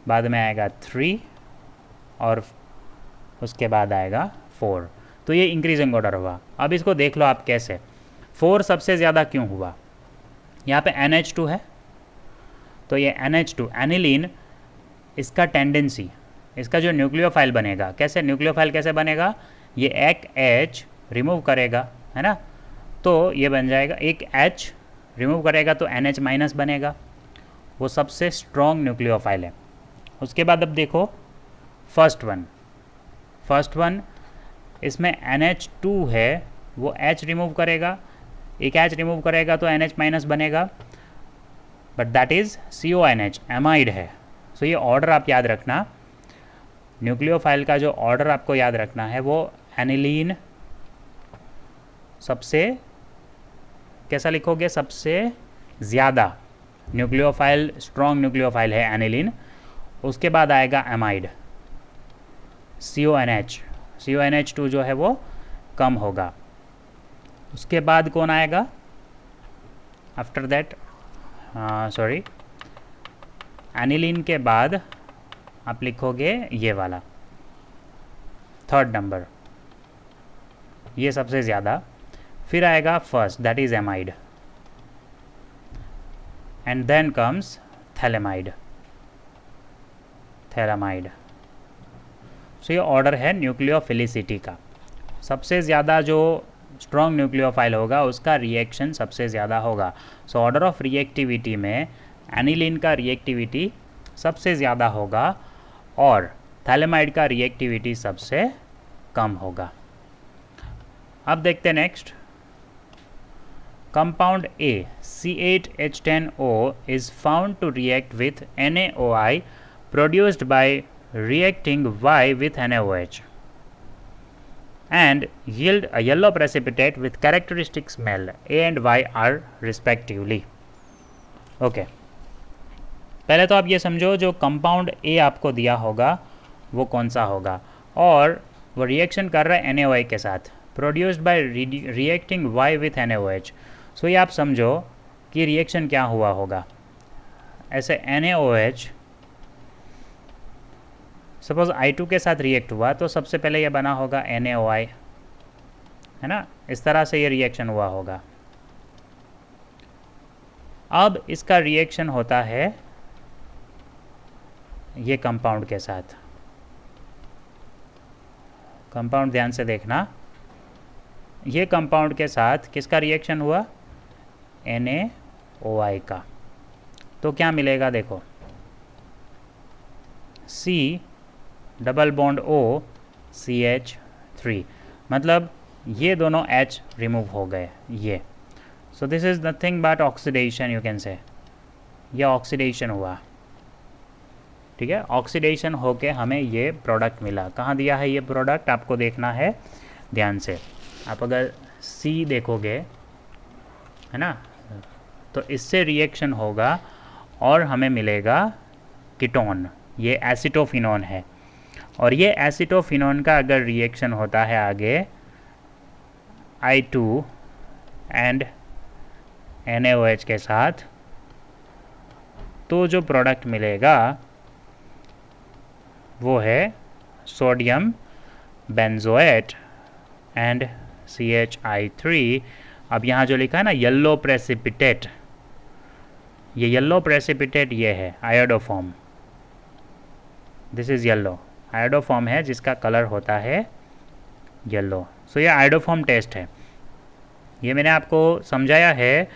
बाद में आएगा 3 और उसके बाद आएगा 4। तो ये इंक्रीजिंग ऑर्डर हुआ। अब इसको देख लो आप कैसे, 4 सबसे ज़्यादा क्यों हुआ? यहाँ पे NH2 है, तो ये NH2 एनिलीन, इसका टेंडेंसी, इसका जो न्यूक्लियोफाइल बनेगा, कैसे न्यूक्लियोफाइल कैसे बनेगा, ये एक H रिमूव करेगा, है ना, तो ये बन जाएगा, एक H रिमूव करेगा तो NH माइनस बनेगा, वो सबसे स्ट्रॉन्ग न्यूक्लियोफाइल है। उसके बाद अब देखो फर्स्ट वन, इसमें NH2 है, वो H रिमूव करेगा, एक H रिमूव करेगा तो NH माइनस बनेगा, but that is CONH, amide है। सो ये ऑर्डर आप याद रखना, न्यूक्लियोफाइल का जो ऑर्डर आपको याद रखना है वो एनिलीन सबसे, कैसा लिखोगे, सबसे ज़्यादा न्यूक्लियोफाइल, स्ट्रॉन्ग न्यूक्लियोफाइल है एनिलीन। उसके बाद आएगा एमाइड, CONH2 जो है वो कम होगा। उसके बाद कौन आएगा आफ्टर दैट, सॉरी, एनिलीन के बाद आप लिखोगे ये वाला थर्ड नंबर, ये सबसे ज़्यादा। फिर आएगा first, that is amide, and then comes phthalimide. So ये ऑर्डर है न्यूक्लियोफिलिसिटी का। सबसे ज़्यादा जो स्ट्रॉन्ग न्यूक्लियोफाइल होगा उसका रिएक्शन सबसे ज़्यादा होगा। सो ऑर्डर ऑफ रिएक्टिविटी में एनिलीन का रिएक्टिविटी सबसे ज़्यादा होगा और थैलेमाइड का रिएक्टिविटी सबसे कम होगा। अब देखते हैं next, compound A C8H10O is found to react with NaOI produced by reacting Y with NaOH and yield a yellow precipitate with characteristic smell. A and Y are respectively. Okay, पहले तो आप ये समझो जो कंपाउंड A आपको दिया होगा वो कौन सा होगा, और वो रिएक्शन कर रहा है NaOI के साथ, produced by reacting Y with NaOH। सो ये आप समझो कि रिएक्शन क्या हुआ होगा। ऐसे NaOH सपोज I2 के साथ रिएक्ट हुआ तो सबसे पहले ये बना होगा NaOI, है ना, इस तरह से ये रिएक्शन हुआ होगा। अब इसका रिएक्शन होता है ये कंपाउंड के साथ। कंपाउंड ध्यान से देखना, ये कंपाउंड के साथ किसका रिएक्शन हुआ, NaOI का। तो क्या मिलेगा देखो, C double bond O CH3, मतलब ये दोनों H रिमूव हो गए ये। सो this is nothing but oxidation, you can say, ये ऑक्सीडेशन हुआ, ठीक है। ऑक्सीडेशन होके हमें ये प्रोडक्ट मिला। कहाँ दिया है ये प्रोडक्ट, आपको देखना है ध्यान से। आप अगर C देखोगे, है ना, तो इससे रिएक्शन होगा और हमें मिलेगा कीटोन, ये एसिटोफिनोन है। और ये एसिटोफिनोन का अगर रिएक्शन होता है आगे I2 एंड NaOH के साथ, तो जो प्रोडक्ट मिलेगा वो है सोडियम बेंजोएट एंड CHI3। अब यहाँ जो लिखा है ना येलो प्रेसिपिटेट, ये येलो प्रेसिपिटेट ये है iodoform, this is yellow, iodoform है जिसका कलर होता है येलो। सो ये आयोडोफॉर्म टेस्ट है। ये मैंने आपको समझाया है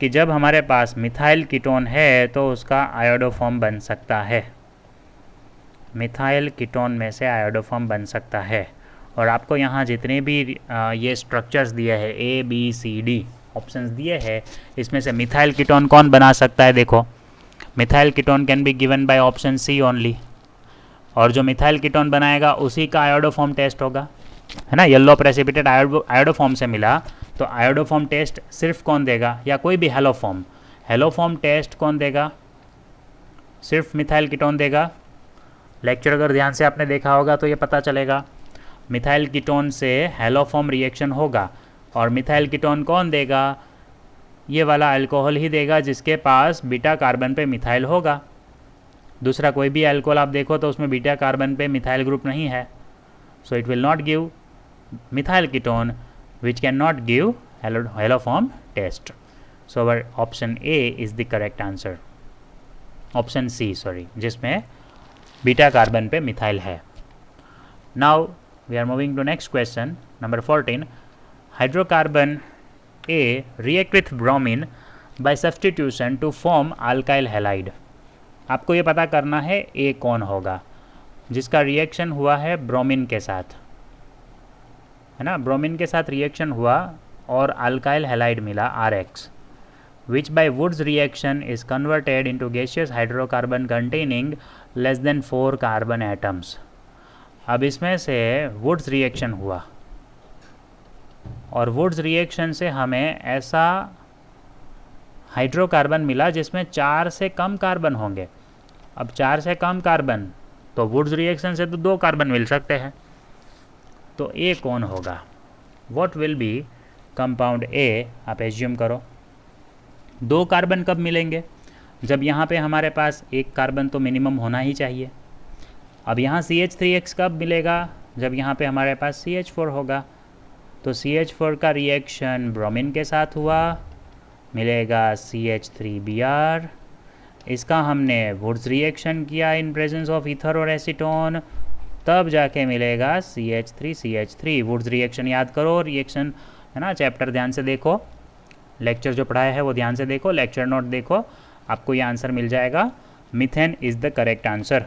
कि जब हमारे पास मिथाइल कीटोन है तो उसका आयोडोफॉर्म बन सकता है, मिथाइल कीटोन में से आयोडोफॉर्म बन सकता है। और आपको यहाँ जितने भी ये स्ट्रक्चर्स दिए हैं ABCD ऑप्शंस दिए हैं, इसमें से मिथाइल कीटोन कौन बना सकता है, देखो methyl ketone can be given by option C only, और जो मिथाइल कीटोन बनाएगा उसी का आयोडोफॉर्म टेस्ट होगा, है ना। येलो प्रेसिपिटेट आयोडोफॉर्म से मिला तो आयोडोफॉर्म टेस्ट सिर्फ कौन देगा, या कोई भी हेलोफॉर्म टेस्ट कौन देगा, सिर्फ मिथाइल कीटोन देगा। लेक्चर अगर ध्यान से आपने देखा होगा तो ये पता चलेगा, मिथाइल कीटोन से हेलोफॉर्म रिएक्शन होगा और मिथाइल कीटोन कौन देगा, ये वाला अल्कोहल ही देगा जिसके पास बीटा कार्बन पे मिथाइल होगा। दूसरा कोई भी अल्कोहल आप देखो तो उसमें बीटा कार्बन पे मिथाइल ग्रुप नहीं है, so it will not give methyl ketone which can not give haloform test. So our option A is the correct answer, option C sorry, जिसमें बीटा कार्बन पे मिथाइल है। Now we are moving to next question number 14। Hydrocarbon A react with bromine bye substitution to form alkyl halide. आपको ये पता करना है ए कौन होगा जिसका रिएक्शन हुआ है ब्रोमीन के साथ, है ना, ब्रोमीन के साथ रिएक्शन हुआ और अल्काइल हैलाइड मिला RX, which by Wood's reaction is converted into gaseous hydrocarbon containing less than 4 carbon atoms। अब इसमें से वुड्स रिएक्शन हुआ और वुड्स रिएक्शन से हमें ऐसा हाइड्रोकार्बन मिला जिसमें 4 से कम कार्बन होंगे। अब 4 से कम कार्बन तो वुड्स रिएक्शन से तो 2 कार्बन मिल सकते हैं, तो ए कौन होगा? What will be compound A? आप एज्यूम करो 2 कार्बन कब मिलेंगे? जब यहाँ पे हमारे पास 1 कार्बन तो मिनिमम होना ही चाहिए। अब यहाँ CH3X कब मिलेगा? जब यहाँ पे हमारे पास CH4 होगा। तो CH4 का रिएक्शन ब्रोमीन के साथ हुआ, मिलेगा CH3Br। इसका हमने वुड्स रिएक्शन किया इन प्रेजेंस ऑफ ईथर और एसीटोन, तब जाके मिलेगा CH3CH3। वुड्स रिएक्शन याद करो, रिएक्शन है ना, चैप्टर ध्यान से देखो, लेक्चर जो पढ़ाया है वो ध्यान से देखो, लेक्चर नोट देखो, आपको ये आंसर मिल जाएगा। Methane is the correct answer,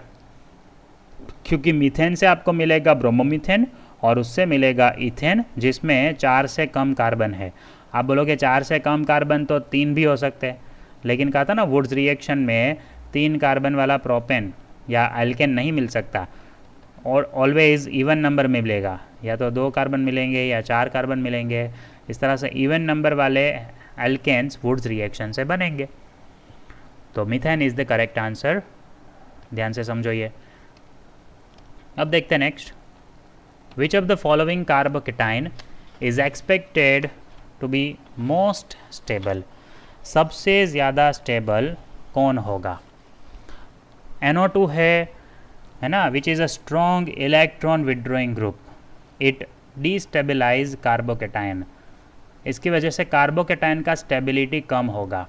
क्योंकि मीथेन से आपको मिलेगा ब्रोमोमीथेन और उससे मिलेगा इथेन जिसमें 4 से कम कार्बन है। आप बोलोगे 4 से कम कार्बन तो 3 भी हो सकते हैं, लेकिन कहा था ना वुड्स रिएक्शन में 3 कार्बन वाला प्रोपेन या एल्केन नहीं मिल सकता, और ऑलवेज इवन नंबर में मिलेगा, या तो 2 कार्बन मिलेंगे या 4 कार्बन मिलेंगे। इस तरह से इवन नंबर वाले एल्केन्स वुड्स रिएक्शन से बनेंगे। तो methane is the correct answer, ध्यान से समझो ये। अब देखते हैं next. Which of the following carbocation is expected to be most stable? सबसे ज़्यादा स्टेबल कौन होगा? NO2 है ना, which is a strong electron withdrawing group, it destabilise carbocation. इसकी वजह से कार्बोकेटाइन का स्टेबिलिटी कम होगा।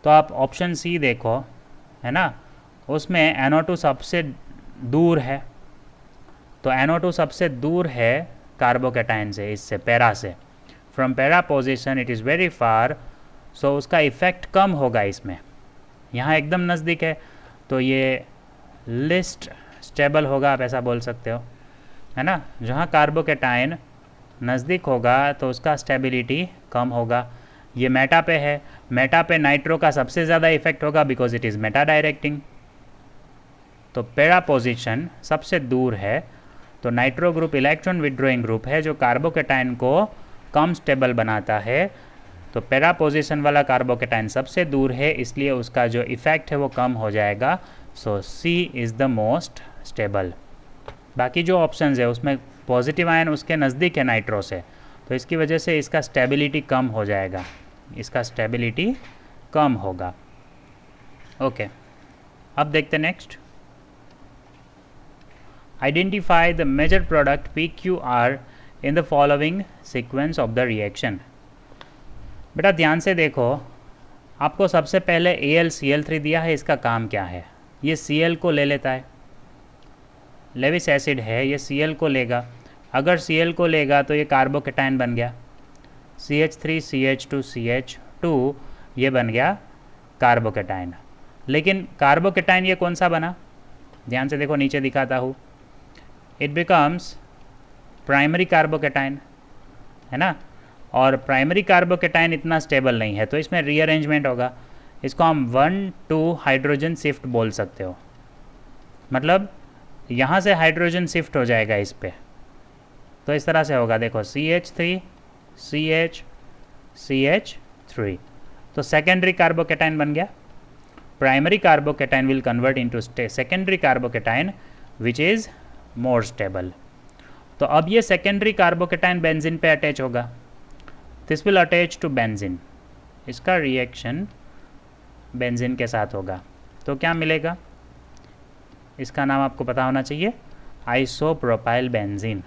तो आप ऑप्शन सी देखो, है ना, उसमें NO2 सबसे दूर है, तो NO2 सबसे दूर है कार्बोकेटाइन से, इससे पैरा से, from para position it is very far, so उसका इफ़ेक्ट कम होगा इसमें। यहाँ एकदम नज़दीक है तो ये लिस्ट स्टेबल होगा, आप ऐसा बोल सकते हो, है ना। जहाँ कार्बोकेटाइन नज़दीक होगा तो उसका स्टेबिलिटी कम होगा। ये मेटा पे है, मेटा पे नाइट्रो का सबसे ज़्यादा इफेक्ट होगा because it is Meta directing. तो पैरा पोजीशन सबसे दूर है, तो nitro group electron withdrawing group है जो कार्बोकेटाइन को कम स्टेबल बनाता है। तो पैरा पोजीशन वाला कार्बोकेटाइन सबसे दूर है, इसलिए उसका जो इफ़ेक्ट है वो कम हो जाएगा। So C is the most stable. बाकी जो ऑप्शंस है उसमें पॉजिटिव आयन उसके नज़दीक है नाइट्रो से, तो इसकी वजह से इसका स्टेबिलिटी कम हो जाएगा, इसका स्टेबिलिटी कम होगा। ओके, अब देखते next. Identify the major product PQR in the following sequence of the reaction. बेटा ध्यान से देखो, आपको सबसे पहले AlCl3 दिया है, इसका काम क्या है? ये Cl को ले लेता है, लेविस एसिड है, ये Cl को लेगा। अगर Cl को लेगा तो ये कार्बोकेटाइन बन गया, CH3CH2CH2, ये बन गया कार्बोकेटाइन। लेकिन कार्बोकेटाइन ये कौन सा बना? ध्यान से देखो, नीचे दिखाता हूँ, इट बिकम्स प्राइमरी कार्बोकेटाइन, है ना। और प्राइमरी कार्बोकेटाइन इतना स्टेबल नहीं है, तो इसमें रीअरेंजमेंट होगा। इसको हम 1,2 हाइड्रोजन शिफ्ट बोल सकते हो, मतलब यहाँ से हाइड्रोजन शिफ्ट हो जाएगा इस पे, तो इस तरह से होगा। देखो CH3 CH CH3, तो सेकेंडरी कार्बोकेटाइन बन गया। Primary carbocation will convert into secondary carbocation which is more stable. तो अब ये सेकेंडरी कार्बोकेटाइन बेंजीन पे अटैच होगा, this will attach to benzene, इसका रिएक्शन बेंजीन के साथ होगा तो क्या मिलेगा, इसका नाम आपको पता होना चाहिए, आइसोप्रोपाइल बेंजीन,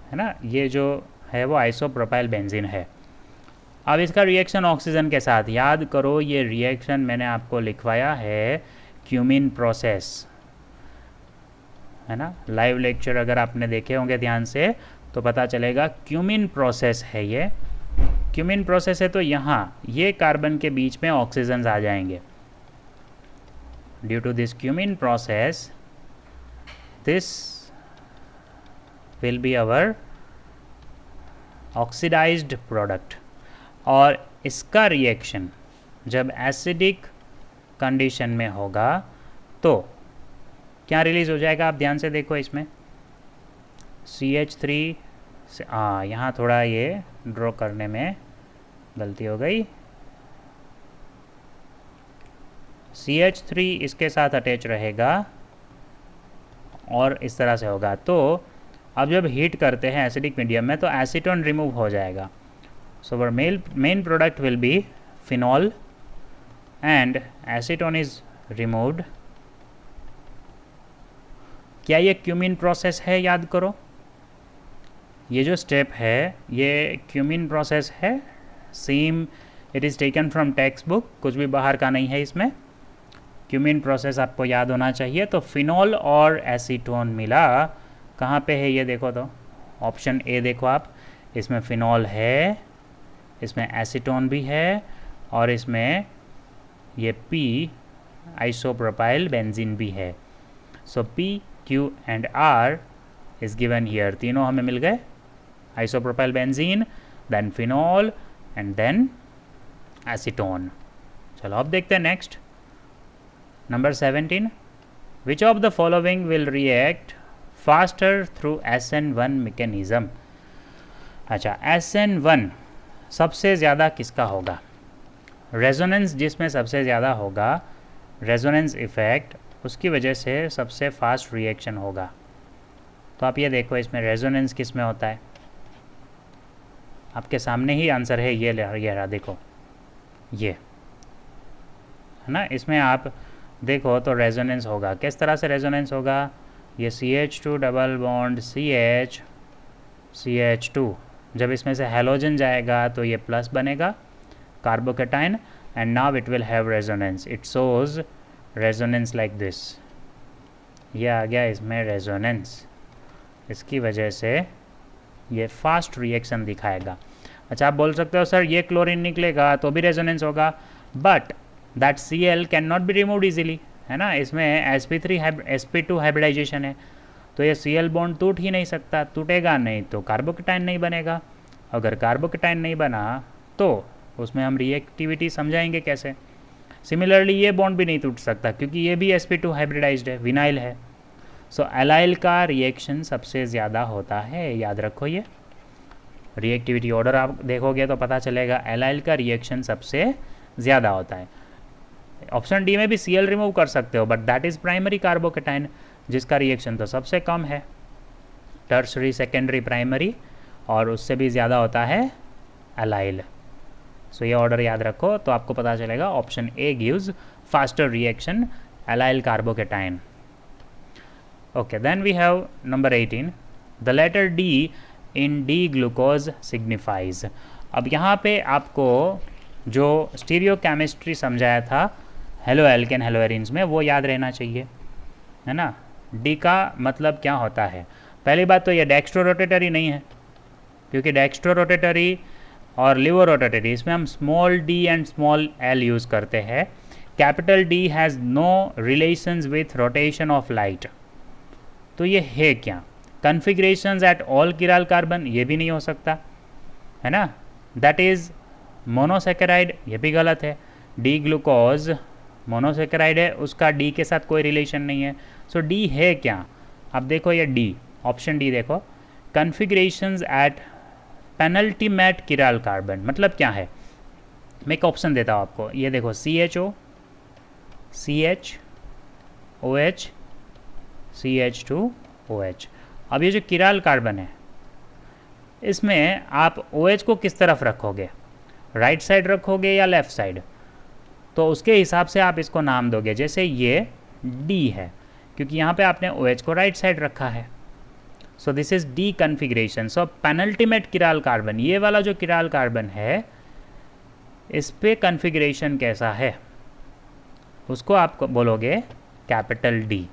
है ना। ये जो है वो आइसोप्रोपाइल बेंजीन है। अब इसका रिएक्शन ऑक्सीजन के साथ, याद करो ये रिएक्शन मैंने आपको लिखवाया है क्यूमिन प्रोसेस, है ना। लाइव लेक्चर अगर आपने देखे होंगे ध्यान से तो पता चलेगा क्यूमिन प्रोसेस है ये। क्यूमिन प्रोसेस है तो यहाँ ये कार्बन के बीच में ऑक्सीजन आ जाएंगे। Due to this cumene process this will be our oxidised product. और इसका रिएक्शन जब एसिडिक कंडीशन में होगा तो क्या रिलीज हो जाएगा, आप ध्यान से देखो इसमें CH3 से, यहाँ थोड़ा ये ड्रॉ करने में गलती हो गई, CH3 इसके साथ अटैच रहेगा और इस तरह से होगा। तो अब जब हीट करते हैं एसिडिक मीडियम में तो एसीटोन रिमूव हो जाएगा। So our main product will be phenol and acetone is removed. क्या ये क्यूमिन प्रोसेस है, याद करो ये जो स्टेप है ये क्यूमिन प्रोसेस है। Same it is taken from text book, कुछ भी बाहर का नहीं है इसमें। क्यूमिन प्रोसेस आपको याद होना चाहिए। तो फिनॉल और एसीटोन मिला कहाँ पे है ये देखो, तो ऑप्शन ए देखो आप, इसमें फिनॉल है, इसमें एसीटोन भी है और इसमें ये P आइसोप्रोपाइल बेंजीन भी है। So P Q and R is given here, तीनों हमें मिल गए, isopropyl benzene, then phenol and then acetone. चलो अब देखते हैं next number 17, which of the following will react faster through SN1 mechanism. अच्छा, SN1 सबसे ज़्यादा किसका होगा, रेजोनेंस जिसमें सबसे ज़्यादा होगा, रेजोनेंस इफ़ेक्ट, उसकी वजह से सबसे फास्ट रिएक्शन होगा। तो आप ये देखो इसमें रेजोनेंस किस में होता है, आपके सामने ही आंसर है, ये रहा देखो, ये है ना। इसमें आप देखो तो रेजोनेंस होगा, किस तरह से रेजोनेंस होगा, ये CH2 डबल बॉन्ड CH2, जब इसमें से हैलोजन जाएगा तो ये प्लस बनेगा carbocation and now it will have resonance, it shows resonance like this, ये आ गया इसमें रेजोनेंस, इसकी वजह से ये फास्ट रिएक्शन दिखाएगा। अच्छा, आप बोल सकते हो सर ये क्लोरीन निकलेगा तो भी रेजोनेंस होगा, but that Cl can not be removed easily, है ना। इसमें sp2 हाइब्रिडाइजेशन है तो ये Cl बॉन्ड टूट ही नहीं सकता, टूटेगा नहीं तो कार्बोकेटाइन नहीं बनेगा, अगर कार्बोकेटाइन नहीं बना तो उसमें हम रिएक्टिविटी समझाएंगे कैसे। सिमिलरली ये बॉन्ड भी नहीं टूट सकता क्योंकि ये भी sp2 हाइब्रिडाइज्ड है, विनाइल है। सो एलाइल का रिएक्शन सबसे ज़्यादा होता है, याद रखो ये रिएक्टिविटी ऑर्डर आप देखोगे तो पता चलेगा एलाइल का रिएक्शन सबसे ज़्यादा होता है। ऑप्शन डी में भी Cl रिमूव कर सकते हो but that is primary carbocation जिसका रिएक्शन तो सबसे कम है, टर्सरी सेकेंडरी प्राइमरी, और उससे भी ज़्यादा होता है एलाइल। सो ये ऑर्डर याद रखो तो आपको पता चलेगा option A gives faster reaction allyl carbocation. Okay, then we have number 18, the letter D in D glucose signifies. अब यहाँ पे आपको जो स्टीरियो केमिस्ट्री समझाया था हेलो एल्केन हेलो एरिन्स में वो याद रहना चाहिए, है ना। D का मतलब क्या होता है, पहली बात तो ये डेक्स्ट्रो रोटेटरी नहीं है क्योंकि डेक्स्ट्रो रोटेटरी और लिवो रोटेटरी इसमें हम small d and small l use करते हैं। Capital D has no relations with rotation of light, तो ये है क्या, configurations at all chiral carbon, ये भी नहीं हो सकता, है ना। दैट इज़ मोनोसेकेराइड, ये भी गलत है। डी ग्लूकोज मोनोसेकेराइड है, उसका डी के साथ कोई रिलेशन नहीं है। सो डी है क्या, अब देखो ये डी, ऑप्शन डी देखो, कन्फिग्रेशंस एट पेनल्टीमेट किराल कार्बन, मतलब क्या है, मैं एक ऑप्शन देता हूँ आपको, ये देखो CHO, CH, OH, CH2OH। अब ये जो किराल कार्बन है इसमें आप OH को किस तरफ रखोगे, राइट साइड रखोगे या लेफ़्ट साइड, तो उसके हिसाब से आप इसको नाम दोगे। जैसे ये डी है क्योंकि यहाँ पे आपने OH को राइट साइड रखा है, so this is D configuration. So penultimate chiral carbon, ये वाला जो किराल कार्बन है इस पे कन्फिग्रेशन कैसा है उसको आप बोलोगे कैपिटल डी।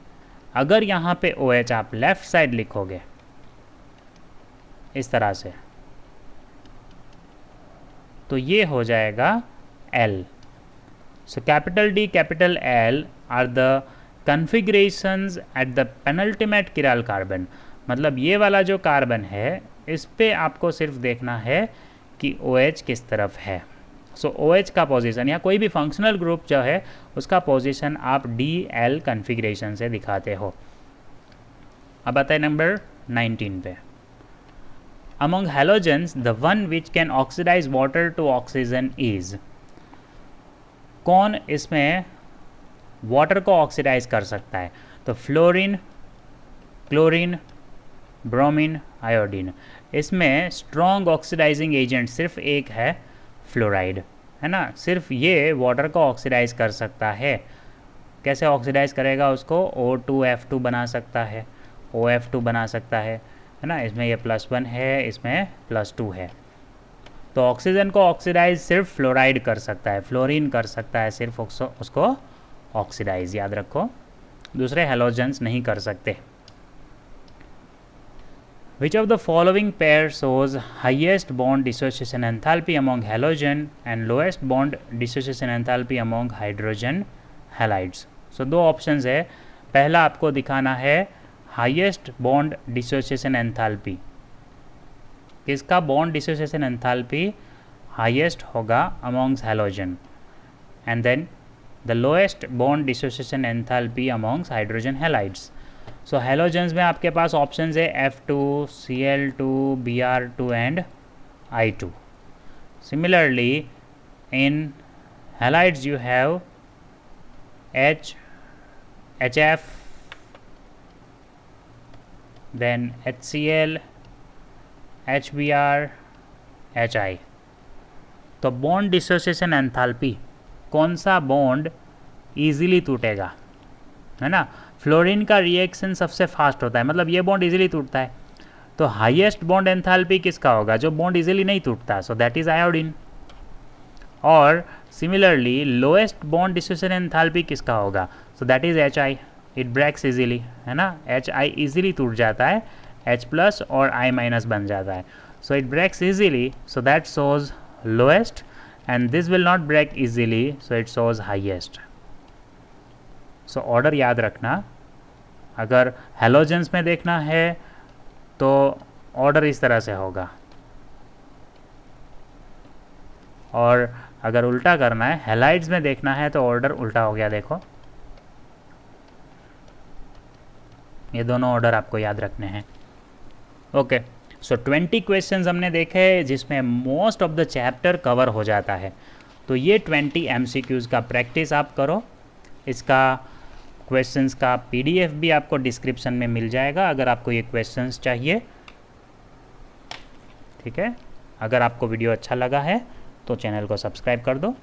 अगर यहाँ पे OH आप लेफ़्ट साइड लिखोगे इस तरह से, तो ये हो जाएगा L। So capital D, capital L are the configurations at the penultimate chiral carbon. मतलब ये वाला जो कार्बन है इस पे आपको सिर्फ देखना है कि OH किस तरफ है। सो OH का पोजीशन या कोई भी फंक्शनल ग्रुप जो है उसका पोजीशन आप DL कन्फिग्रेशन से दिखाते हो। अब आता है नंबर 19 पे। Among halogens, the one which can oxidize water to oxygen is, कौन इसमें वाटर को ऑक्सीडाइज कर सकता है? तो फ्लोरीन, क्लोरीन, ब्रोमीन, आयोडीन। इसमें स्ट्रॉन्ग ऑक्सीडाइजिंग एजेंट सिर्फ एक है, फ्लोराइड, है ना। सिर्फ ये वाटर को ऑक्सीडाइज कर सकता है। कैसे ऑक्सीडाइज करेगा उसको? O2F2 बना सकता है, OF2 बना सकता है ना। इसमें ये +1 है, इसमें +2 है। तो ऑक्सीजन को ऑक्सीडाइज सिर्फ फ्लोराइड कर सकता है, फ्लोरीन कर सकता है सिर्फ उसको ऑक्सीडाइज, याद रखो। दूसरे हैलोजेंस नहीं कर सकते। Which of the following pair shows highest bond dissociation enthalpy among halogen and lowest bond dissociation enthalpy among hydrogen halides? So दो ऑप्शंस है। पहला आपको दिखाना है हाईएस्ट बॉन्ड डिसोसिएशन एंथैल्पी। किसका बॉन्ड डिसोसिएशन एंथैल्पी हाईएस्ट होगा amongst halogen, and then the lowest bond dissociation enthalpy amongst hydrogen halides. So halogens में आपके पास ऑप्शंस है F2, Cl2, Br2 and I2। Similarly in halides you have HF, then HCl, HBr, HI। तो बॉन्ड डिसोसिएशन एंथैल्पी, कौन सा बॉन्ड ईजिली टूटेगा, है ना। फ्लोरीन का रिएक्शन सबसे फास्ट होता है, मतलब ये बॉन्ड ईजिली टूटता है। तो हाईएस्ट बॉन्ड एंथैल्पी किसका होगा? जो बॉन्ड ईजिली नहीं टूटता, सो दैट इज आयोडीन। और similarly lowest bond dissociation enthalpy किसका होगा? So that is HI, it breaks easily, है ना। HI इजीली टूट जाता है, H+ और I- बन जाता है, so it breaks easily, so that shows lowest, and this will not break easily, so it shows highest. So order याद रखना। अगर हैलोजेंस में देखना है तो ऑर्डर इस तरह से होगा, और अगर उल्टा करना है, हैलाइड्स में देखना है तो ऑर्डर उल्टा हो गया। देखो ये दोनों ऑर्डर आपको याद रखने हैं। ओके, सो 20 क्वेश्चंस हमने देखे जिसमें most of the chapter cover हो जाता है। तो ये 20 MCQs का प्रैक्टिस आप करो। इसका क्वेश्चंस का PDF भी आपको डिस्क्रिप्शन में मिल जाएगा अगर आपको ये क्वेश्चंस चाहिए, ठीक है। अगर आपको वीडियो अच्छा लगा है तो चैनल को सब्सक्राइब कर दो।